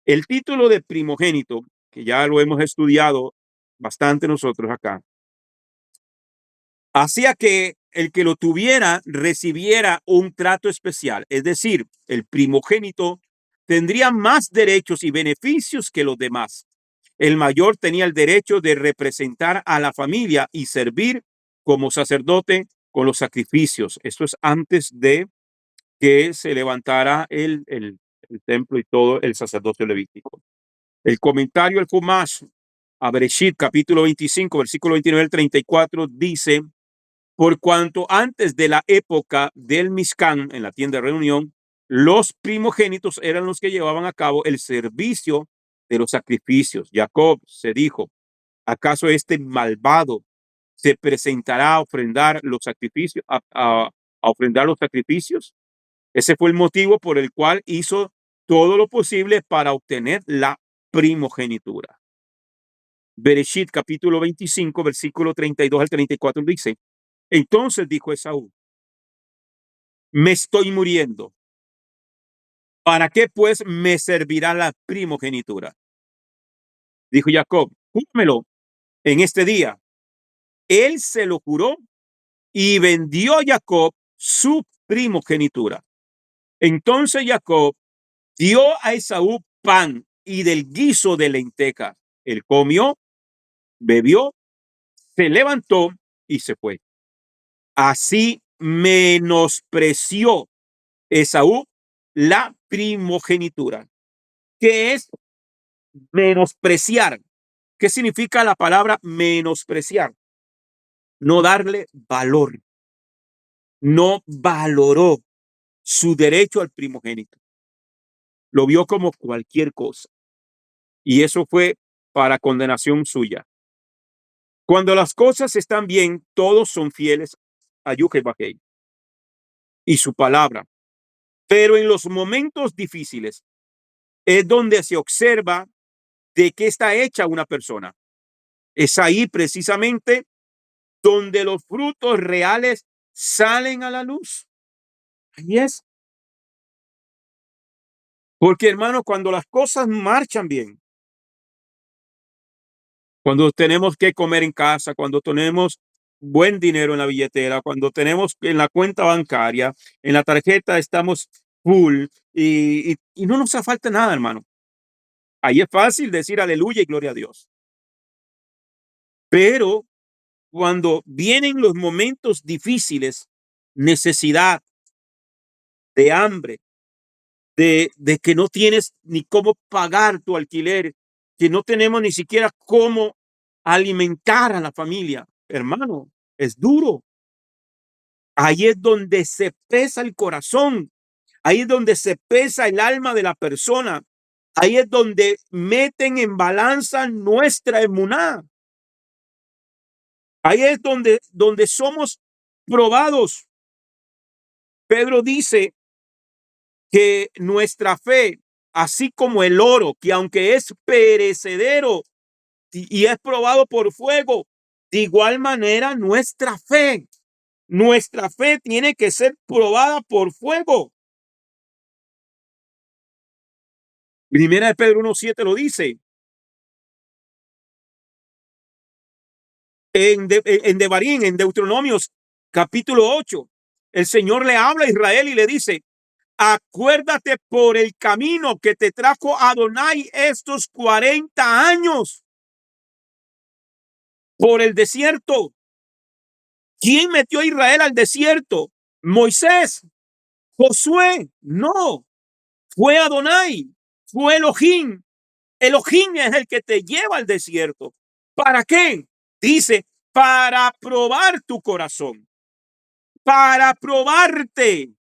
El título de primogénito, que ya lo hemos estudiado bastante nosotros acá, hacía que el que lo tuviera recibiera un trato especial, es decir, el primogénito tendría más derechos y beneficios que los demás. El mayor tenía el derecho de representar a la familia y servir como sacerdote con los sacrificios. Esto es antes de que se levantara el templo y todo el sacerdocio levítico. El comentario al Jumash, a Bereshit, capítulo 25, versículo 29 al 34, dice, por cuanto antes de la época del Mishkan, en la tienda de reunión, los primogénitos eran los que llevaban a cabo el servicio de los sacrificios. Jacob se dijo, ¿acaso este malvado se presentará a ofrendar los sacrificios, a ofrendar los sacrificios? Ese fue el motivo por el cual hizo todo lo posible para obtener la primogenitura. Bereshit capítulo 25, versículo 32 al 34 dice, entonces dijo Esaú, me estoy muriendo. ¿Para qué pues me servirá la primogenitura? Dijo Jacob, júramelo en este día. Él se lo juró y vendió Jacob su primogenitura. Entonces Jacob dio a Esaú pan y del guiso de lentejas. Él comió, bebió, se levantó y se fue. Así menospreció Esaú la primogenitura. ¿Qué es menospreciar? ¿Qué significa la palabra menospreciar? No darle valor. No valoró su derecho al primogénito. Lo vio como cualquier cosa. Y eso fue para condenación suya. Cuando las cosas están bien, todos son fieles a Yuhebahei y su palabra. Pero en los momentos difíciles es donde se observa de qué está hecha una persona. Es ahí precisamente donde los frutos reales salen a la luz. Ahí es. Porque, hermano, cuando las cosas marchan bien, cuando tenemos que comer en casa, cuando tenemos buen dinero en la billetera, cuando tenemos en la cuenta bancaria, en la tarjeta estamos full y no nos hace falta nada, hermano. Ahí es fácil decir aleluya y gloria a Dios. Pero cuando vienen los momentos difíciles, necesidad, de hambre, de que no tienes ni cómo pagar tu alquiler, que no tenemos ni siquiera cómo alimentar a la familia. Hermano, es duro. Ahí es donde se pesa el corazón. Ahí es donde se pesa el alma de la persona. Ahí es donde meten en balanza nuestra emuná. Ahí es donde somos probados. Pedro dice que nuestra fe, así como el oro, que aunque es perecedero y es probado por fuego, de igual manera nuestra fe tiene que ser probada por fuego. Primera de Pedro 1:7 lo dice. En Devarim, en Deuteronomios capítulo 8, el Señor le habla a Israel y le dice: acuérdate por el camino que te trajo Adonai estos 40 años por el desierto. ¿Quién metió a Israel al desierto? Moisés, Josué, no, fue Adonai, fue Elohim. Elohim es el que te lleva al desierto. ¿Para qué? Dice, para probar tu corazón, para probarte,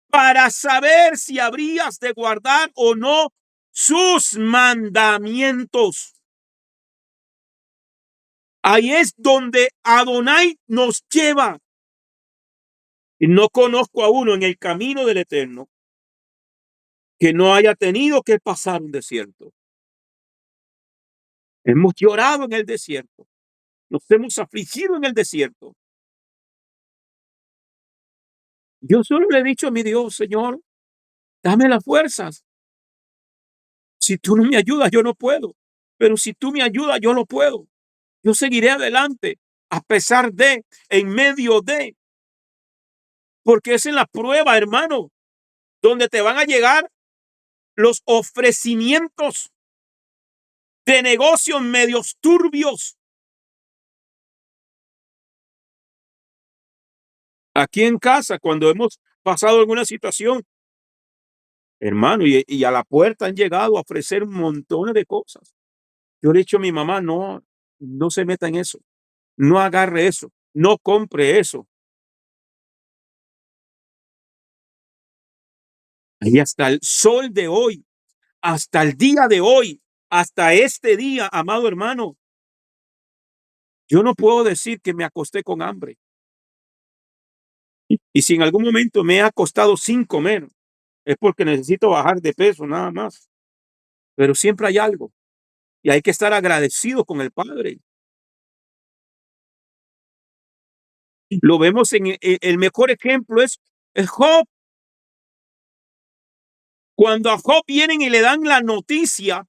para saber si habrías de guardar o no sus mandamientos. Ahí es donde Adonai nos lleva. Y no conozco a uno en el camino del Eterno que no haya tenido que pasar un desierto. Hemos llorado en el desierto. Nos hemos afligido en el desierto. Yo solo le he dicho a mi Dios: Señor, dame las fuerzas. Si tú no me ayudas, yo no puedo. Pero si tú me ayudas, yo lo puedo. Yo seguiré adelante a pesar de, en medio de, porque es en la prueba, hermano, donde te van a llegar los ofrecimientos de negocios medios turbios. Aquí en casa, cuando hemos pasado alguna situación, hermano, y a la puerta han llegado a ofrecer montones de cosas. Yo le he dicho a mi mamá: no, no se meta en eso, no agarre eso, no compre eso. Y hasta el sol de hoy, hasta el día de hoy, hasta este día, amado hermano, yo no puedo decir que me acosté con hambre. Y si en algún momento me he acostado sin comer, es porque necesito bajar de peso, nada más. Pero siempre hay algo y hay que estar agradecido con el Padre. Lo vemos el mejor ejemplo es Job. Cuando a Job vienen y le dan la noticia: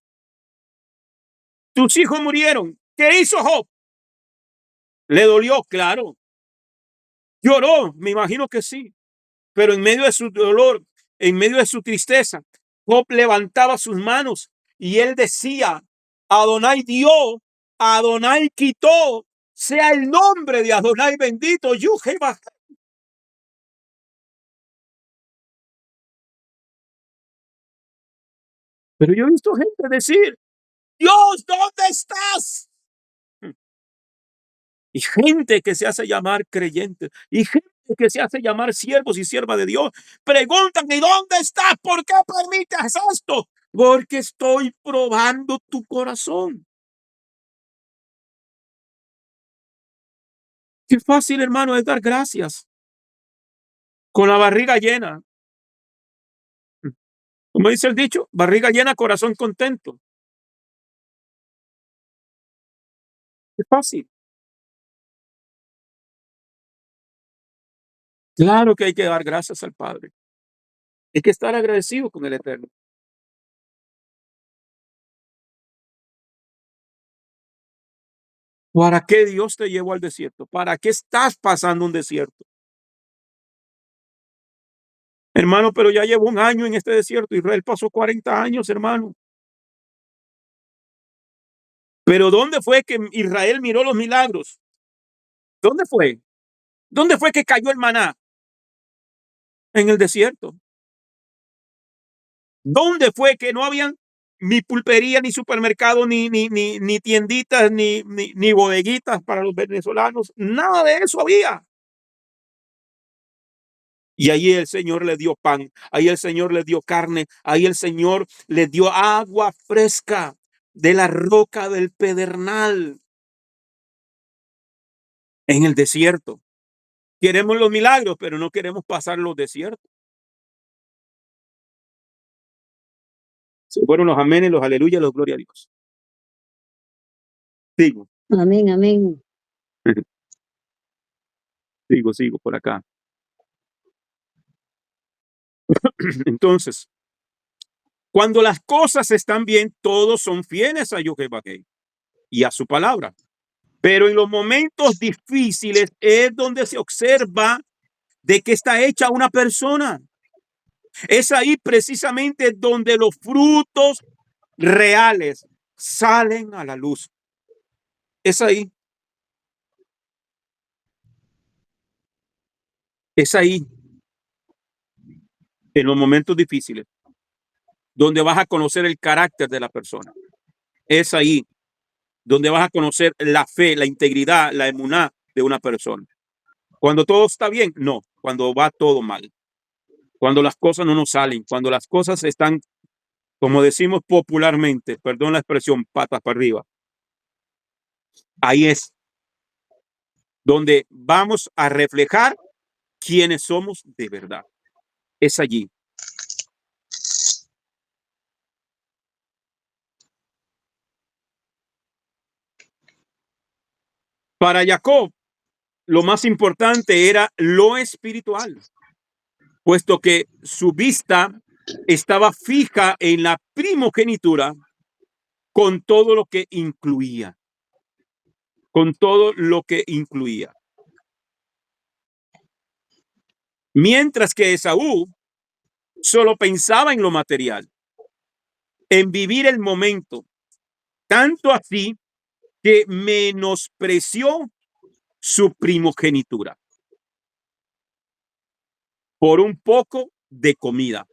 tus hijos murieron. ¿Qué hizo Job? Le dolió, claro. Lloró, me imagino que sí. Pero en medio de su dolor, en medio de su tristeza, Job levantaba sus manos y él decía: Adonai dio, Adonai quitó, sea el nombre de Adonai bendito. Pero yo he visto gente decir: Dios, ¿dónde estás? Y gente que se hace llamar creyente, y gente que se hace llamar siervos y siervas de Dios, preguntan: ¿y dónde estás? ¿Por qué permites esto? Porque estoy probando tu corazón. Qué fácil, hermano, es dar gracias con la barriga llena. Como dice el dicho, barriga llena, corazón contento. Es fácil. Claro que hay que dar gracias al Padre. Hay que estar agradecido con el Eterno. ¿Para qué Dios te llevó al desierto? ¿Para qué estás pasando un desierto? Hermano, pero ya llevo un año en este desierto. Israel pasó 40 años, hermano. Pero ¿dónde fue que Israel miró los milagros? ¿Dónde fue? ¿Dónde fue que cayó el maná? En el desierto. ¿Dónde fue que no habían ni pulpería, ni supermercado, ni tienditas, ni bodeguitas para los venezolanos? Nada de eso había. Y ahí el Señor le dio pan, ahí el Señor le dio carne, ahí el Señor le dio agua fresca de la roca del pedernal en el desierto. Queremos los milagros, pero no queremos pasar los desiertos. Se fueron los amenes, los aleluyas, los gloria a Dios. Sigo, Amén, amén. sigo por acá. Entonces, cuando las cosas están bien, todos son fieles a Jehová y a su palabra. Pero en los momentos difíciles es donde se observa de qué está hecha una persona. Es ahí precisamente donde los frutos reales salen a la luz. Es ahí. Es ahí, en los momentos difíciles, donde vas a conocer el carácter de la persona. Es ahí donde vas a conocer la fe, la integridad, la emuná de una persona. Cuando todo está bien, no. Cuando va todo mal. Cuando las cosas no nos salen. Cuando las cosas están, como decimos popularmente, perdón la expresión, patas para arriba. Ahí es donde vamos a reflejar quiénes somos de verdad. Es allí. Para Jacob, lo más importante era lo espiritual, puesto que su vista estaba fija en la primogenitura con todo lo que incluía. Con todo lo que incluía. Mientras que Esaú solo pensaba en lo material, en vivir el momento, tanto así que menospreció su primogenitura por un poco de comida,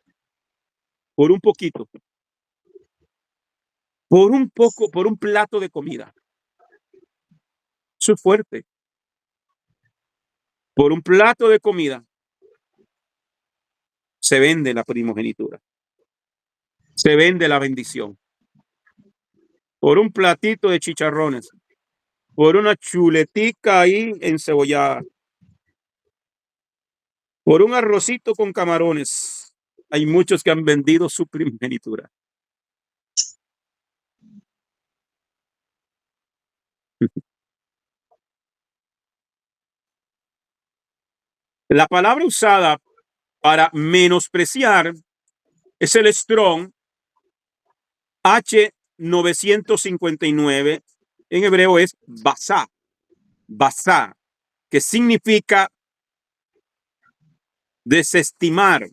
por un poquito, por un plato de comida. Eso es fuerte. Por un plato de comida se vende la primogenitura, se vende la bendición. Por un platito de chicharrones, por una chuletica ahí encebollada, por un arrocito con camarones. Hay muchos que han vendido su primogenitura. La palabra usada para menospreciar es el Strong H959. En hebreo es basá, basá, que significa desestimar,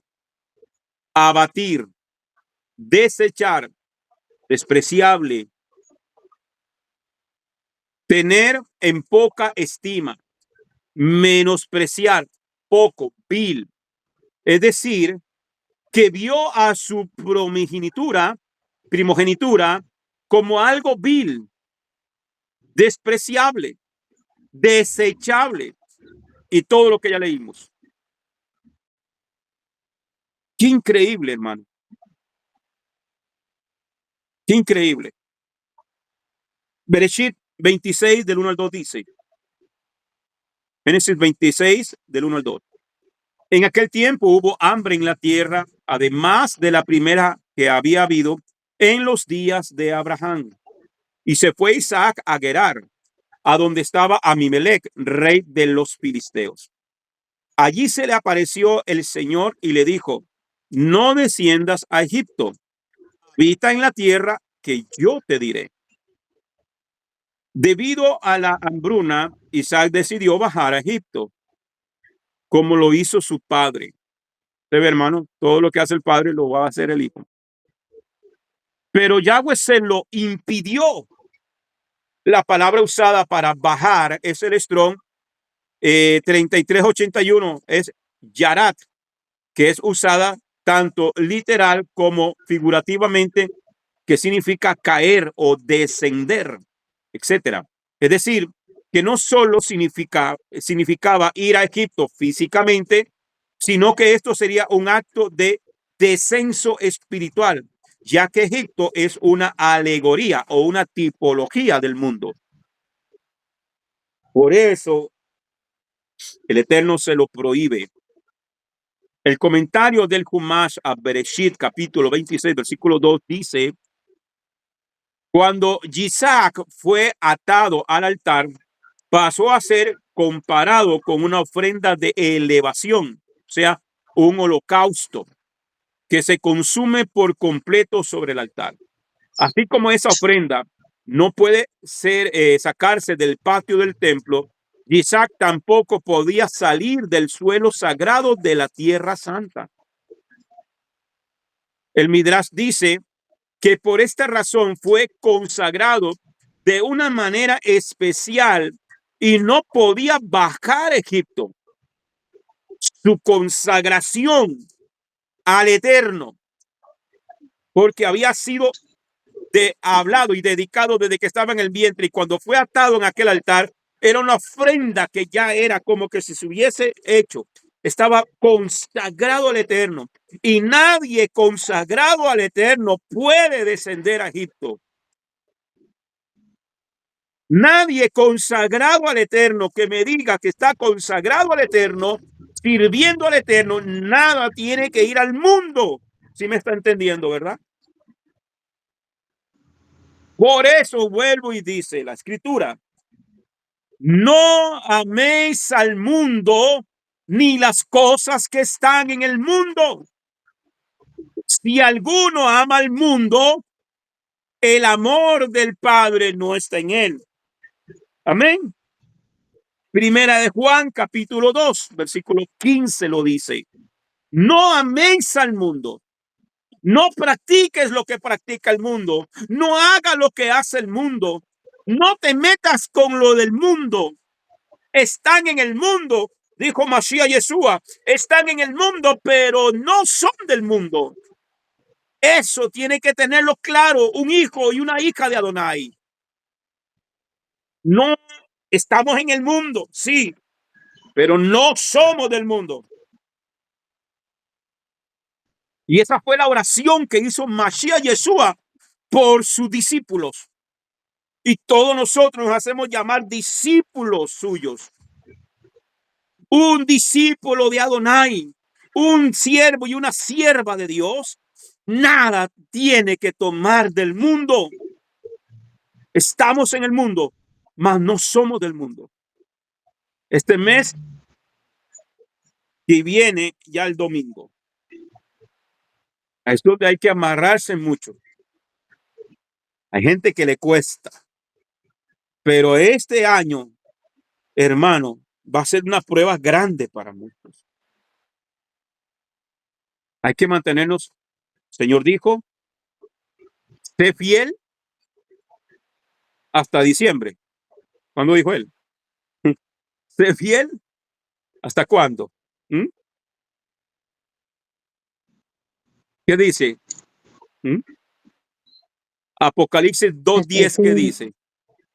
abatir, desechar, despreciable, tener en poca estima, menospreciar, poco, vil. Es decir, que vio a su primogenitura como algo vil, despreciable, desechable y todo lo que ya leímos. Qué increíble, hermano. Qué increíble. Bereshit 26 del 1 al 2 dice. Génesis 26 del 1 al 2. En aquel tiempo hubo hambre en la tierra, además de la primera que había habido en los días de Abraham. Y se fue Isaac a Gerar, a donde estaba Amimelec, rey de los filisteos. Allí se le apareció el Señor y le dijo: no desciendas a Egipto, habita en la tierra que yo te diré. Debido a la hambruna, Isaac decidió bajar a Egipto, como lo hizo su padre. Debe, hermano, todo lo que hace el padre lo va a hacer el hijo. Pero Yahweh se lo impidió. La palabra usada para bajar es el Strong 3381, es yarat, que es usada tanto literal como figurativamente, que significa caer o descender, etcétera. Es decir, que no solo significaba ir a Egipto físicamente, sino que esto sería un acto de descenso espiritual, ya que Egipto es una alegoría o una tipología del mundo. Por eso el Eterno se lo prohíbe. El comentario del Humash a Bereshit, capítulo 26, versículo 2, dice: cuando Isaac fue atado al altar, pasó a ser comparado con una ofrenda de elevación, o sea, un holocausto que se consume por completo sobre el altar. Así como esa ofrenda no puede ser sacarse del patio del templo, Isaac tampoco podía salir del suelo sagrado de la tierra santa. El Midrash dice que por esta razón fue consagrado de una manera especial y no podía bajar a Egipto. Su consagración al Eterno, porque había sido hablado y dedicado desde que estaba en el vientre, y cuando fue atado en aquel altar, era una ofrenda que ya era como que si se hubiese hecho. Estaba consagrado al Eterno, y nadie consagrado al Eterno puede descender a Egipto. Nadie consagrado al Eterno que me diga que está consagrado al Eterno, sirviendo al Eterno, nada tiene que ir al mundo. ¿Sí me está entendiendo, verdad? Por eso vuelvo y dice la Escritura: no améis al mundo ni las cosas que están en el mundo. Si alguno ama al mundo, el amor del Padre no está en él. Amén. Primera de Juan, capítulo 2, versículo 15 lo dice: no améis al mundo, no practiques lo que practica el mundo, no haga lo que hace el mundo, no te metas con lo del mundo. Están en el mundo, dijo Mashiach Yeshua, están en el mundo, pero no son del mundo. Eso tiene que tenerlo claro un hijo y una hija de Adonai. No estamos en el mundo, sí, pero no somos del mundo. Y esa fue la oración que hizo Mashiach Yeshua por sus discípulos. Y todos nosotros nos hacemos llamar discípulos suyos. Un discípulo de Adonai, un siervo y una sierva de Dios, nada tiene que tomar del mundo. Estamos en el mundo, mas no somos del mundo. Este mes que viene ya el domingo, a esto hay que amarrarse mucho. Hay gente que le cuesta, pero este año, hermano, va a ser una prueba grande para muchos. Hay que mantenernos, Señor dijo, sé fiel hasta diciembre. ¿Cuándo dijo él? Sé fiel hasta cuándo. ¿Mm? ¿Qué dice? ¿Mm? Apocalipsis 2:10, ¿qué dice?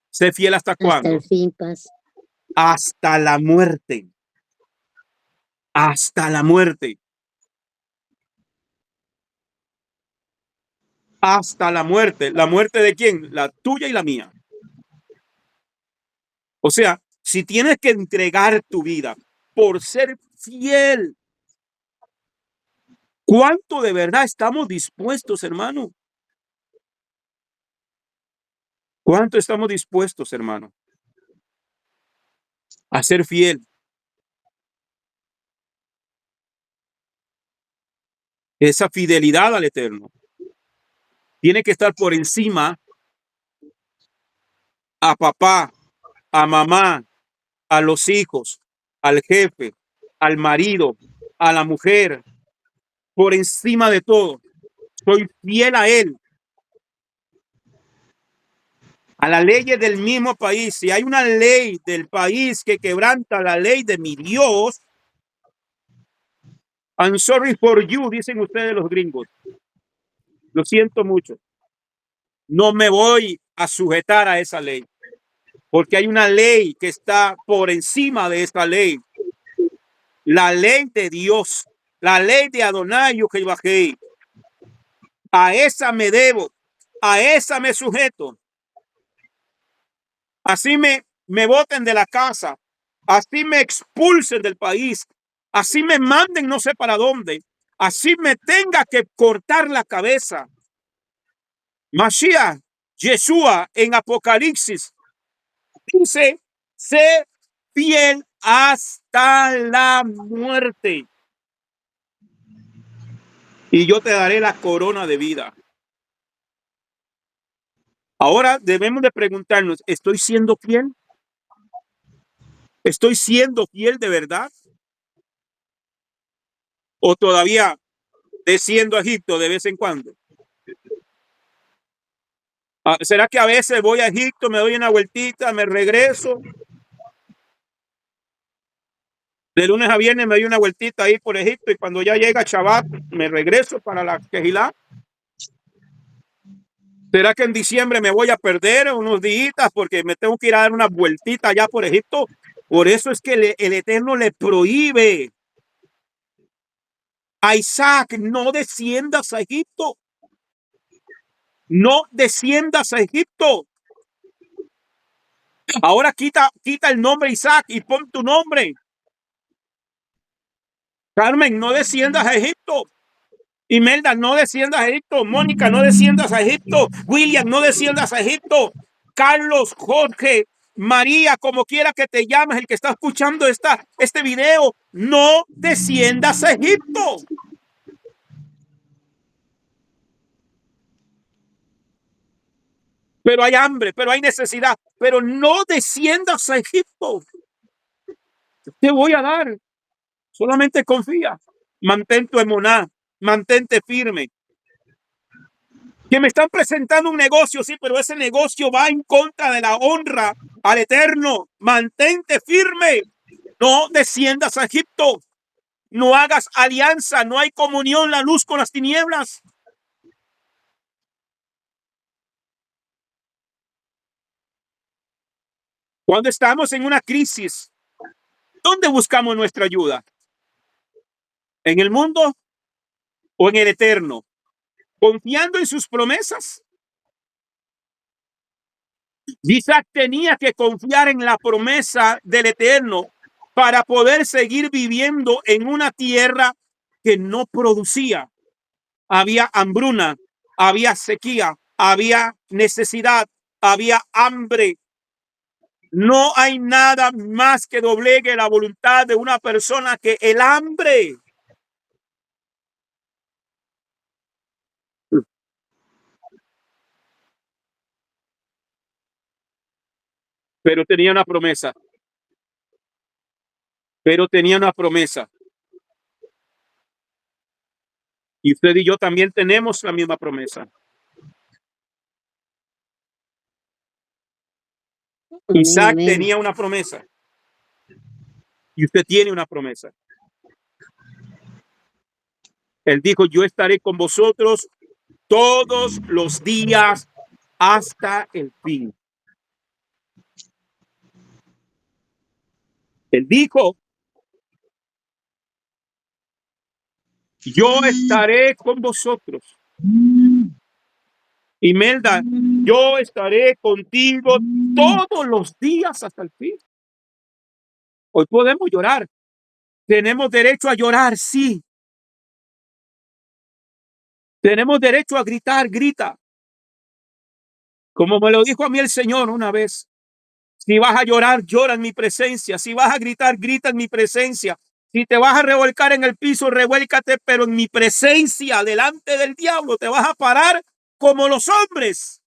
Sé fiel hasta cuándo. Hasta el fin, paz. Hasta la muerte. Hasta la muerte. Hasta la muerte. ¿La muerte de quién? La tuya y la mía. O sea, si tienes que entregar tu vida por ser fiel, ¿cuánto de verdad estamos dispuestos, hermano? ¿Cuánto estamos dispuestos, hermano, a ser fiel? Esa fidelidad al Eterno tiene que estar por encima a papá, a mamá, a los hijos, al jefe, al marido, a la mujer, por encima de todo. Soy fiel a él. a las leyes del mismo país. Si hay una ley del país que quebranta la ley de mi Dios, I'm sorry for you, dicen ustedes los gringos. Lo siento mucho. No me voy a sujetar a esa ley, porque hay una ley que está por encima de esa ley. La ley de Dios, la ley de Adonai Yehová. A esa me debo, a esa me sujeto. Así me boten de la casa, así me expulsen del país, así me manden no sé para dónde, así me tenga que cortar la cabeza. Mashiach, Yeshua en Apocalipsis dice, sé fiel hasta la muerte y yo te daré la corona de vida. Ahora debemos de preguntarnos, ¿estoy siendo fiel? ¿Estoy siendo fiel de verdad? ¿O todavía desciendo a Egipto de vez en cuando? ¿Será que a veces voy a Egipto, me doy una vueltita, me regreso? De lunes a viernes me doy una vueltita ahí por Egipto y cuando ya llega Shabbat me regreso para la Kehilá. ¿Será que en diciembre me voy a perder unos días porque me tengo que ir a dar una vueltita allá por Egipto? Por eso es que el Eterno le prohíbe a Isaac, no desciendas a Egipto. No desciendas a Egipto. Ahora quita el nombre Isaac y pon tu nombre. Carmen, no desciendas a Egipto. Imelda, no desciendas a Egipto. Mónica, no desciendas a Egipto. William, no desciendas a Egipto. Carlos, Jorge, María, como quiera que te llames, el que está escuchando este video, no desciendas a Egipto. Pero hay hambre, pero hay necesidad, pero no desciendas a Egipto. Te voy a dar. Solamente confía. Mantén tu emuná, mantente firme. Que me están presentando un negocio, sí, pero ese negocio va en contra de la honra al Eterno. Mantente firme. No desciendas a Egipto. No hagas alianza. No hay comunión la luz con las tinieblas. Cuando estamos en una crisis, ¿dónde buscamos nuestra ayuda? ¿En el mundo o en el Eterno? ¿Confiando en sus promesas? Isaac tenía que confiar en la promesa del Eterno para poder seguir viviendo en una tierra que no producía. Había hambruna, había sequía, había necesidad, había hambre. No hay nada más que doblegue la voluntad de una persona que el hambre. Pero tenía una promesa. Pero tenía una promesa. Y usted y yo también tenemos la misma promesa. Isaac tenía una promesa. Y usted tiene una promesa. Él dijo, yo estaré con vosotros todos los días hasta el fin. Él dijo, yo estaré con vosotros. Imelda, yo estaré contigo todos los días hasta el fin. Hoy podemos llorar. Tenemos derecho a llorar, sí. Tenemos derecho a gritar, grita. Como me lo dijo a mí el Señor una vez. Si vas a llorar, llora en mi presencia. Si vas a gritar, grita en mi presencia. Si te vas a revolcar en el piso, revuélcate, pero en mi presencia, delante del diablo, te vas a parar como los hombres.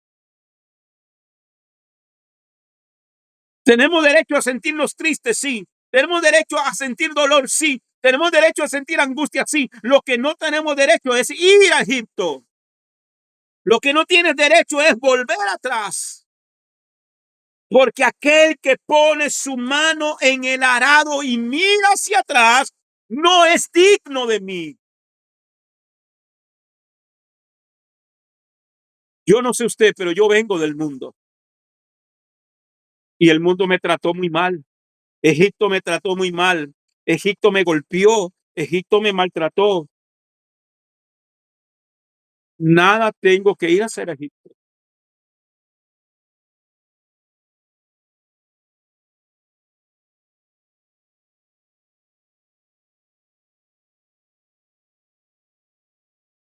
Tenemos derecho a sentirnos tristes, sí. Tenemos derecho a sentir dolor, sí. Tenemos derecho a sentir angustia, sí. Lo que no tenemos derecho es ir a Egipto. Lo que no tienes derecho es volver atrás. Porque aquel que pone su mano en el arado y mira hacia atrás, no es digno de mí. Yo no sé usted, pero yo vengo del mundo. Y el mundo me trató muy mal. Egipto me trató muy mal. Egipto me golpeó. Egipto me maltrató. Nada tengo que ir a hacer a Egipto.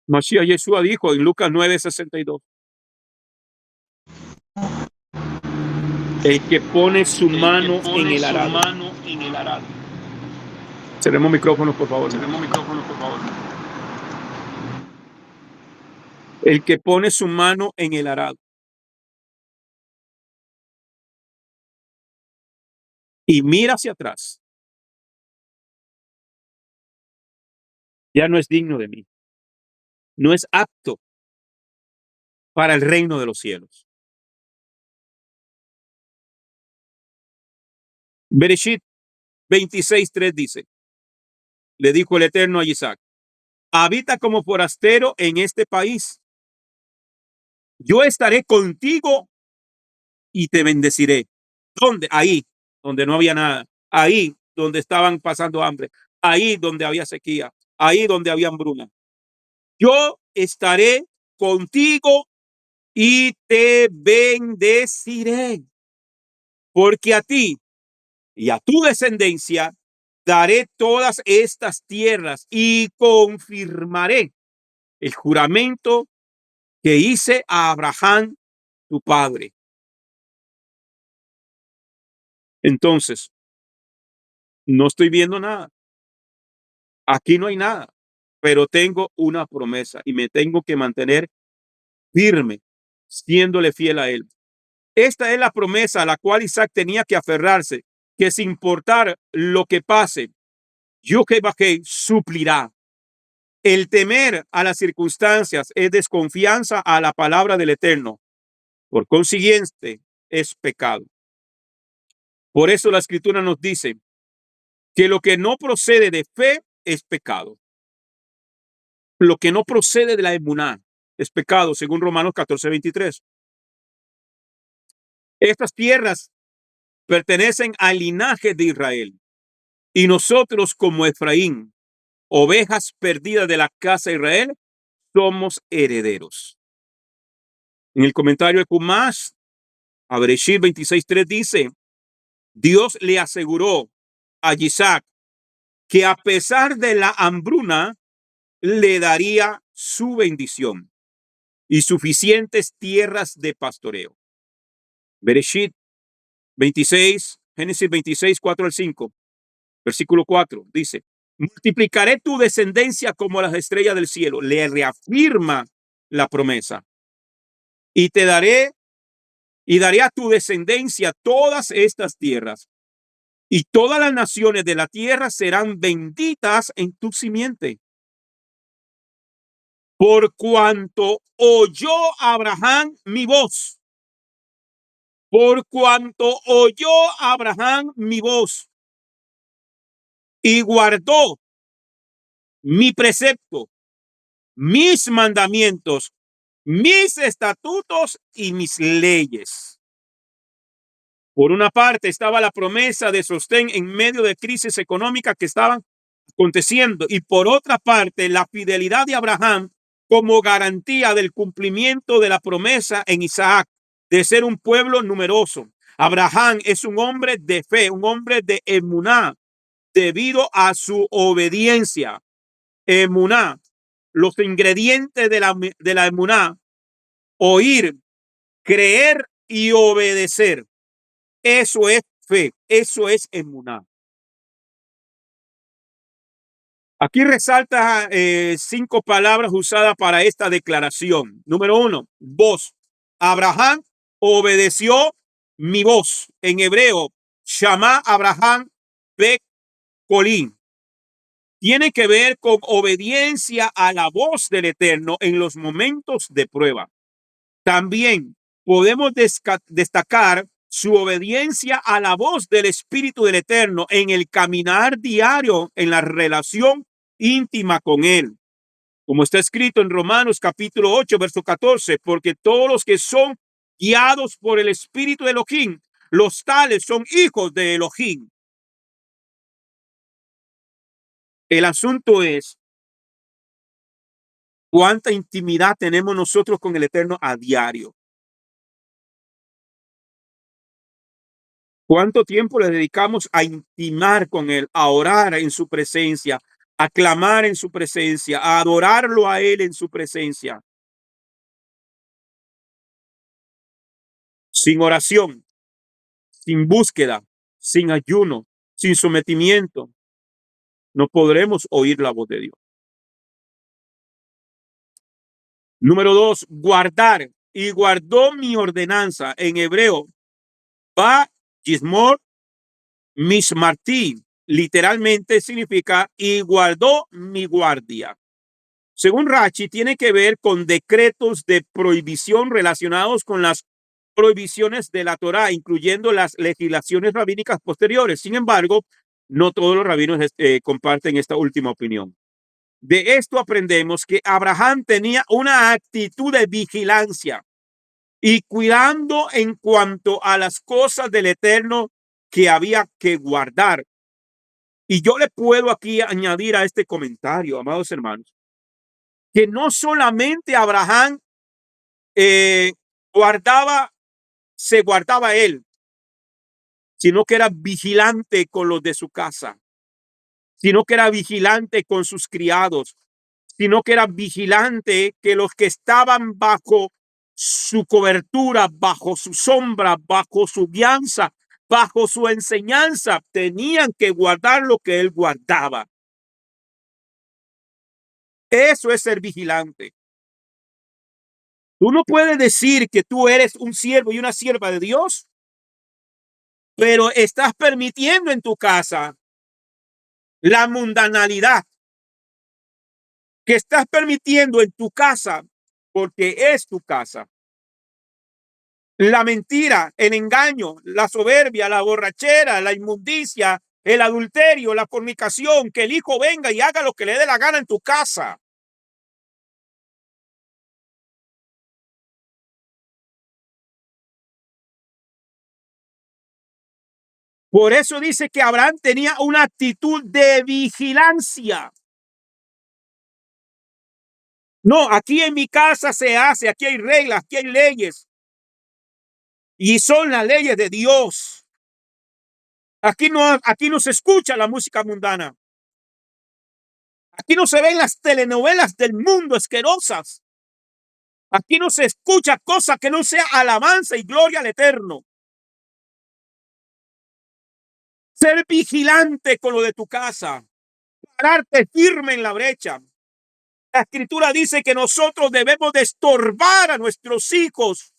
Mashiach Yeshua dijo en Lucas 9:62, el que pone su El que mano en pone el su arado. mano en el arado. Cerremos micrófonos, por favor. Tenemos micrófono, por favor. El que pone su mano en el arado y mira hacia atrás, ya no es digno de mí. No es apto para el reino de los cielos. Bereshit 26:3 dice, le dijo el Eterno a Isaac, habita como forastero en este país. Yo estaré contigo y te bendeciré. ¿Dónde? Ahí, donde no había nada. Ahí, donde estaban pasando hambre. Ahí, donde había sequía. Ahí, donde había hambruna. Yo estaré contigo y te bendeciré. Porque a ti y a tu descendencia daré todas estas tierras y confirmaré el juramento que hice a Abraham, tu padre. Entonces, no estoy viendo nada. Aquí no hay nada, pero tengo una promesa y me tengo que mantener firme, siéndole fiel a él. Esta es la promesa a la cual Isaac tenía que aferrarse, que sin importar lo que pase, Yahweh suplirá. El temer a las circunstancias es desconfianza a la palabra del Eterno. Por consiguiente, es pecado. Por eso la Escritura nos dice que lo que no procede de fe es pecado. Lo que no procede de la emuná es pecado, según Romanos 14:23. Estas tierras pertenecen al linaje de Israel y nosotros como Efraín, ovejas perdidas de la casa de Israel, somos herederos. En el comentario de Kumash, a Bereshit 26:3 dice, Dios le aseguró a Isaac que a pesar de la hambruna, le daría su bendición y suficientes tierras de pastoreo. Bereshit 26, Génesis 26, 4-5, versículo 4, dice, multiplicaré tu descendencia como las estrellas del cielo. Le reafirma la promesa. Y te daré, y daré a tu descendencia todas estas tierras. Y todas las naciones de la tierra serán benditas en tu simiente. Por cuanto oyó Abraham mi voz. Por cuanto oyó Abraham mi voz y guardó mi precepto, mis mandamientos, mis estatutos y mis leyes. Por una parte estaba la promesa de sostén en medio de crisis económica que estaban aconteciendo, y por otra parte la fidelidad de Abraham como garantía del cumplimiento de la promesa en Isaac de ser un pueblo numeroso. Abraham es un hombre de fe, un hombre de emuná, debido a su obediencia. Emuná, los ingredientes de la emuná: oír, creer y obedecer. Eso es fe, eso es emuná. Aquí resalta 5 palabras usadas para esta declaración. Número 1, voz. Abraham obedeció mi voz. En hebreo, Shama Abraham Bek Colín. Tiene que ver con obediencia a la voz del Eterno en los momentos de prueba. También podemos destacar su obediencia a la voz del Espíritu del Eterno en el caminar diario, en la relación íntima con Él. Como está escrito en Romanos capítulo 8, verso 14, porque todos los que son guiados por el Espíritu de Elohim, los tales son hijos de Elohim. El asunto es cuánta intimidad tenemos nosotros con el Eterno a diario. ¿Cuánto tiempo le dedicamos a intimar con Él, a orar en su presencia, a clamar en su presencia, a adorarlo a Él en su presencia? Sin oración, sin búsqueda, sin ayuno, sin sometimiento, no podremos oír la voz de Dios. Número 2, guardar. Y guardó mi ordenanza. En hebreo, ba yismor mishmarti. Literalmente significa y guardó mi guardia. Según Rashi, tiene que ver con decretos de prohibición relacionados con las prohibiciones de la Torá, incluyendo las legislaciones rabínicas posteriores. Sin embargo, no todos los rabinos comparten esta última opinión. De esto aprendemos que Abraham tenía una actitud de vigilancia y cuidando en cuanto a las cosas del Eterno que había que guardar. Y yo le puedo aquí añadir a este comentario, amados hermanos, que no solamente Abraham se guardaba él, sino que era vigilante con los de su casa, sino que era vigilante con sus criados, sino que era vigilante que los que estaban bajo su cobertura, bajo su sombra, bajo su guianza, bajo su enseñanza, tenían que guardar lo que él guardaba. Eso es ser vigilante. Tú no puedes decir que tú eres un siervo y una sierva de Dios, pero estás permitiendo en tu casa la mundanalidad, que estás permitiendo en tu casa, porque es tu casa. La mentira, el engaño, la soberbia, la borrachera, la inmundicia, el adulterio, la fornicación, que el hijo venga y haga lo que le dé la gana en tu casa. Por eso dice que Abraham tenía una actitud de vigilancia. No, aquí en mi casa se hace, aquí hay reglas, aquí hay leyes. Y son las leyes de Dios. Aquí no se escucha la música mundana. Aquí no se ven las telenovelas del mundo asquerosas. Aquí no se escucha cosa que no sea alabanza y gloria al Eterno. Ser vigilante con lo de tu casa. Pararte firme en la brecha. La Escritura dice que nosotros debemos de estorbar a nuestros hijos.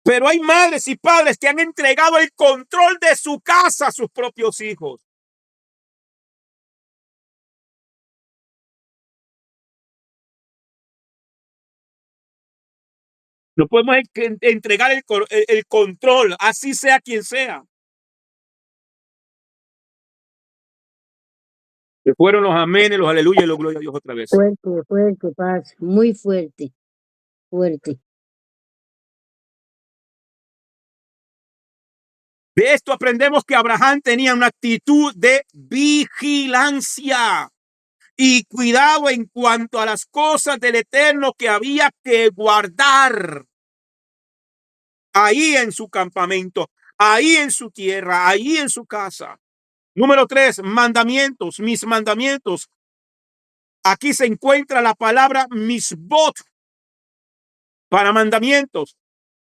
Pero hay madres y padres que han entregado el control de su casa a sus propios hijos. No podemos entregar el control, así sea quien sea. Que fueron los amenes, los aleluya y los gloria a Dios otra vez. Fuerte, fuerte, paz, muy fuerte, fuerte. De esto aprendemos que Abraham tenía una actitud de vigilancia y cuidado en cuanto a las cosas del Eterno que había que guardar ahí en su campamento, ahí en su tierra, ahí en su casa. Número 3, mandamientos, mis mandamientos. Aquí se encuentra la palabra misbot para mandamientos,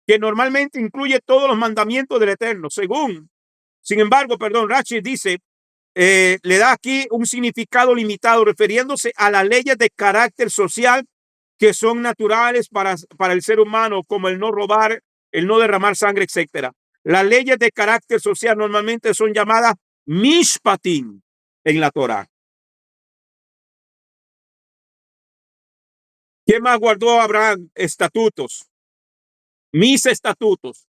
que normalmente incluye todos los mandamientos del Eterno. Sin embargo, Rashi dice, le da aquí un significado limitado, refiriéndose a las leyes de carácter social que son naturales para el ser humano, como el no robar, el no derramar sangre, etcétera. Las leyes de carácter social normalmente son llamadas mishpatim en la Torá. ¿Qué más guardó Abraham? Estatutos. mis estatutos.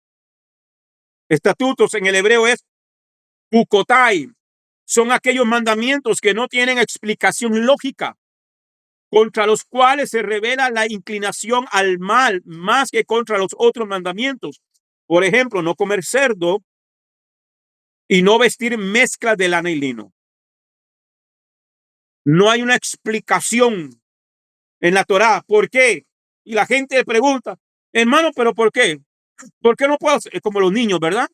Estatutos en el hebreo es hukotai. Son aquellos mandamientos que no tienen explicación lógica, contra los cuales se revela la inclinación al mal más que contra los otros mandamientos. Por ejemplo, no comer cerdo y no vestir mezcla de lana y lino. No hay una explicación en la Torá. ¿Por qué? Y la gente le pregunta, hermano, ¿pero por qué? ¿Por qué no puedo hacer? Es como los niños, ¿verdad?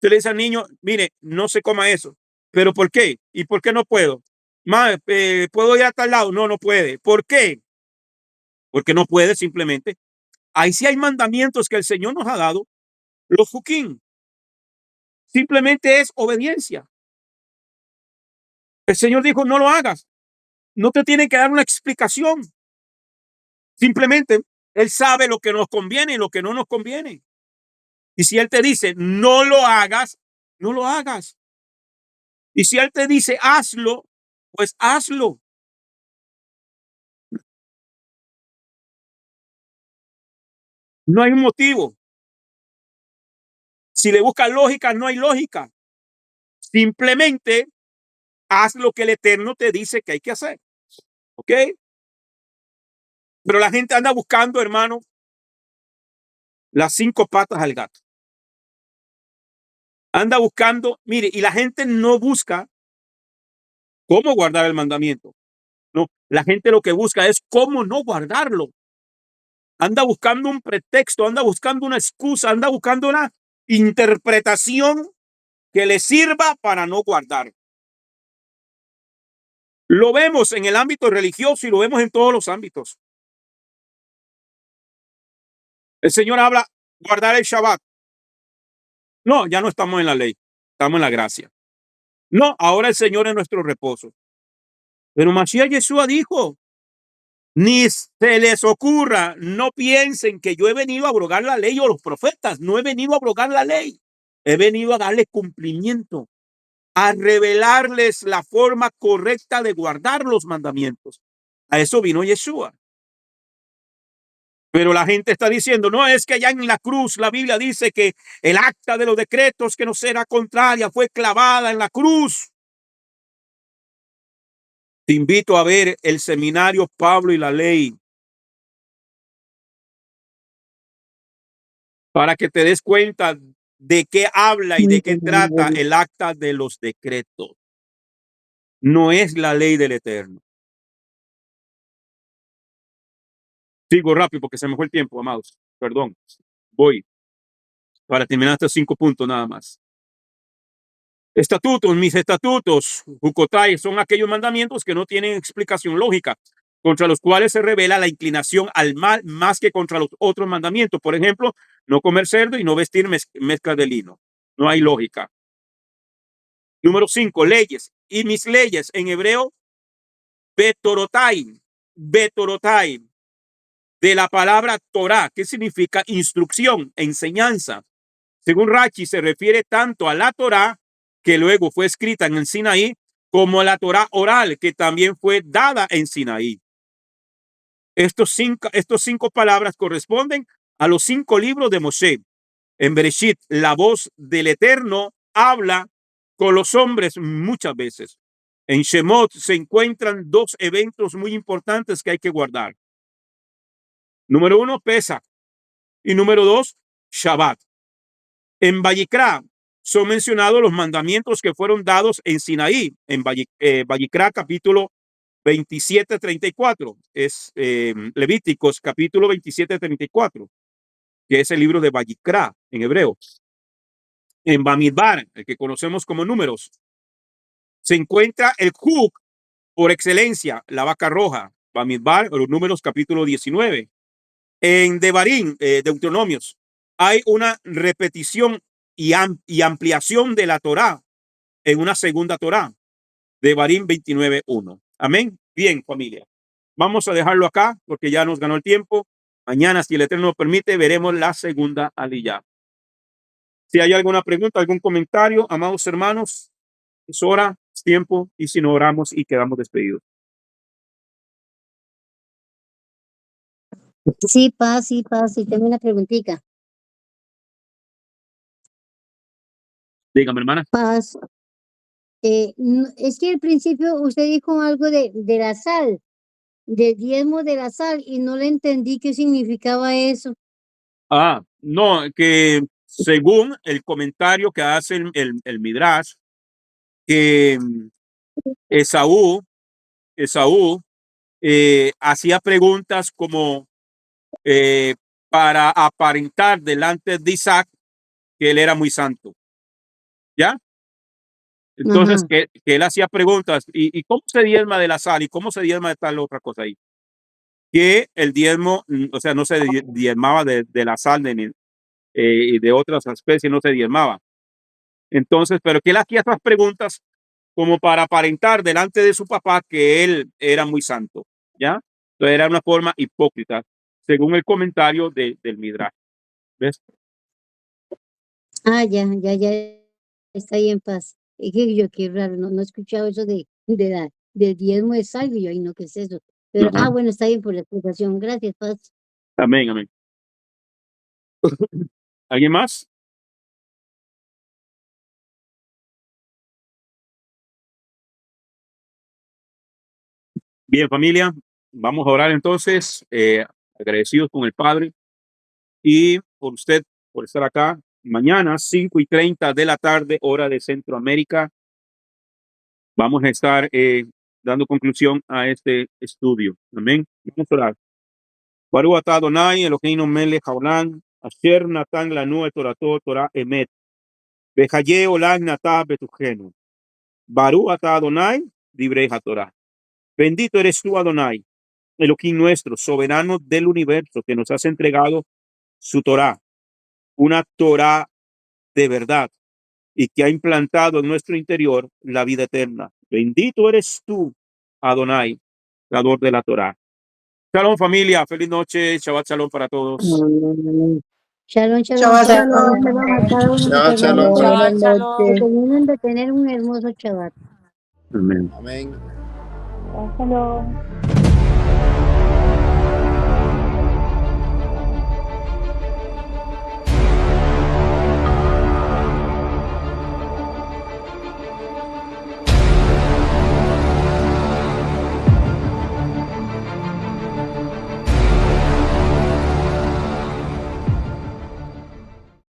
Se le dice al niño, mire, no se coma eso. ¿Pero por qué? ¿Y por qué no puedo? ¿Puedo ir a tal lado? No, no puede. ¿Por qué? Porque no puede simplemente. Ahí sí hay mandamientos que el Señor nos ha dado. Los hukim. Simplemente es obediencia. El Señor dijo, no lo hagas. No te tiene que dar una explicación. Simplemente Él sabe lo que nos conviene y lo que no nos conviene. Y si Él te dice, no lo hagas, no lo hagas. Y si Él te dice, hazlo, pues hazlo. No hay un motivo. Si le buscas lógica, no hay lógica. Simplemente haz lo que el Eterno te dice que hay que hacer. ¿Ok? Pero la gente anda buscando, hermano, las 5 patas al gato. Anda buscando, mire, y la gente no busca cómo guardar el mandamiento. No, la gente lo que busca es cómo no guardarlo. Anda buscando un pretexto, anda buscando una excusa, anda buscando una interpretación que le sirva para no guardar. Lo vemos en el ámbito religioso y lo vemos en todos los ámbitos. El Señor habla, guardar el Shabbat. No, ya no estamos en la ley, estamos en la gracia. No, ahora el Señor es nuestro reposo. Pero Mashiach Yeshua dijo, ni se les ocurra, no piensen que yo he venido a abrogar la ley o los profetas. No he venido a abrogar la ley. He venido a darle cumplimiento, a revelarles la forma correcta de guardar los mandamientos. A eso vino Yeshua. Pero la gente está diciendo, no, es que allá en la cruz la Biblia dice que el acta de los decretos que no será contraria fue clavada en la cruz. Te invito a ver el seminario Pablo y la ley para que te des cuenta de qué habla y de qué trata el acta de los decretos. No es la ley del Eterno. Sigo rápido porque se me fue el tiempo, amados. Perdón. Voy para terminar estos 5 puntos nada más. Estatutos, mis estatutos, Jucotai, son aquellos mandamientos que no tienen explicación lógica, contra los cuales se revela la inclinación al mal más que contra los otros mandamientos. Por ejemplo, no comer cerdo y no vestir mezcla de lino. No hay lógica. Número 5, leyes. Y mis leyes en hebreo, betorotai, betorotai, de la palabra Torah, que significa instrucción, enseñanza. Según Rachi, se refiere tanto a la Torah, que luego fue escrita en el Sinaí, como a la Torah oral, que también fue dada en Sinaí. Estos cinco palabras corresponden a los 5 libros de Moshe. En Bereshit, la voz del Eterno habla con los hombres muchas veces. En Shemot se encuentran 2 eventos muy importantes que hay que guardar. Número 1, Pesach. Y número 2, Shabbat. En Vayikra son mencionados los mandamientos que fueron dados en Sinaí, en Vayikra capítulo 27-34. Es Levíticos capítulo 27-34, que es el libro de Vayikra en hebreo. En Bamidbar, el que conocemos como Números, se encuentra el Huk por excelencia, la vaca roja. Bamidbar, los Números capítulo 19. En Devarim, Deuteronomios, hay una repetición y ampliación de la Torá en una segunda Torá, Devarim 29:1. Amén. Bien, familia. Vamos a dejarlo acá porque ya nos ganó el tiempo. Mañana, si el Eterno nos permite, veremos la segunda aliyá. Si hay alguna pregunta, algún comentario, amados hermanos, es hora, es tiempo, y si no oramos y quedamos despedidos. Sí, paz, sí, paz. Sí, tengo una preguntita. Dígame, hermana. Paz. Es que al principio usted dijo algo de la sal, del diezmo de la sal, y no le entendí qué significaba eso. No, que según el comentario que hace el Midrash, que Esaú hacía preguntas como para aparentar delante de Isaac que él era muy santo, ¿ya? Entonces, Ajá. que él hacía preguntas, ¿y cómo se diezma de la sal? ¿Y cómo se diezma de tal otra cosa ahí? Que el diezmo, o sea, no se diezmaba de la sal y de otras especies, no se diezmaba. Entonces, pero que él hacía estas preguntas como para aparentar delante de su papá que él era muy santo, ¿ya? Entonces era una forma hipócrita, según el comentario del Midrash, ¿ves? Ya, ya, ya está ahí en paz. Es que yo qué raro, no he escuchado eso del diezmo de sal, y yo, ay, no, ¿qué es eso? Pero, Ajá. bueno, está bien por la explicación. Gracias, paz. Amén, amén. ¿Alguien más? Bien, familia, vamos a orar entonces, agradecidos con el Padre y por usted, por estar acá. Mañana, 5:30 de la tarde, hora de Centroamérica, vamos a estar dando conclusión a este estudio. Amén. Vamos a orar. Baruch atah Adonai, Eloheinu melech haolam, asher natan lanu et torato Torah emet, behaye olam natah betujenu. Baruch atah Adonai, divrei haTorah. Bendito eres tú, Adonai, Elohim nuestro, soberano del universo, que nos has entregado su Torah, una Torah de verdad, y que ha implantado en nuestro interior la vida eterna. Bendito eres tú, Adonai, dador de la Torah. Shalom, familia. Feliz noche. Shabbat shalom para todos. Shalom, Shabbat shalom, shalom. shalom a cada uno de Shabbat mis shalom. hermanos. Shabbat Que shalom. terminen de tener un hermoso Shabbat. Amén. Amén. Shalom.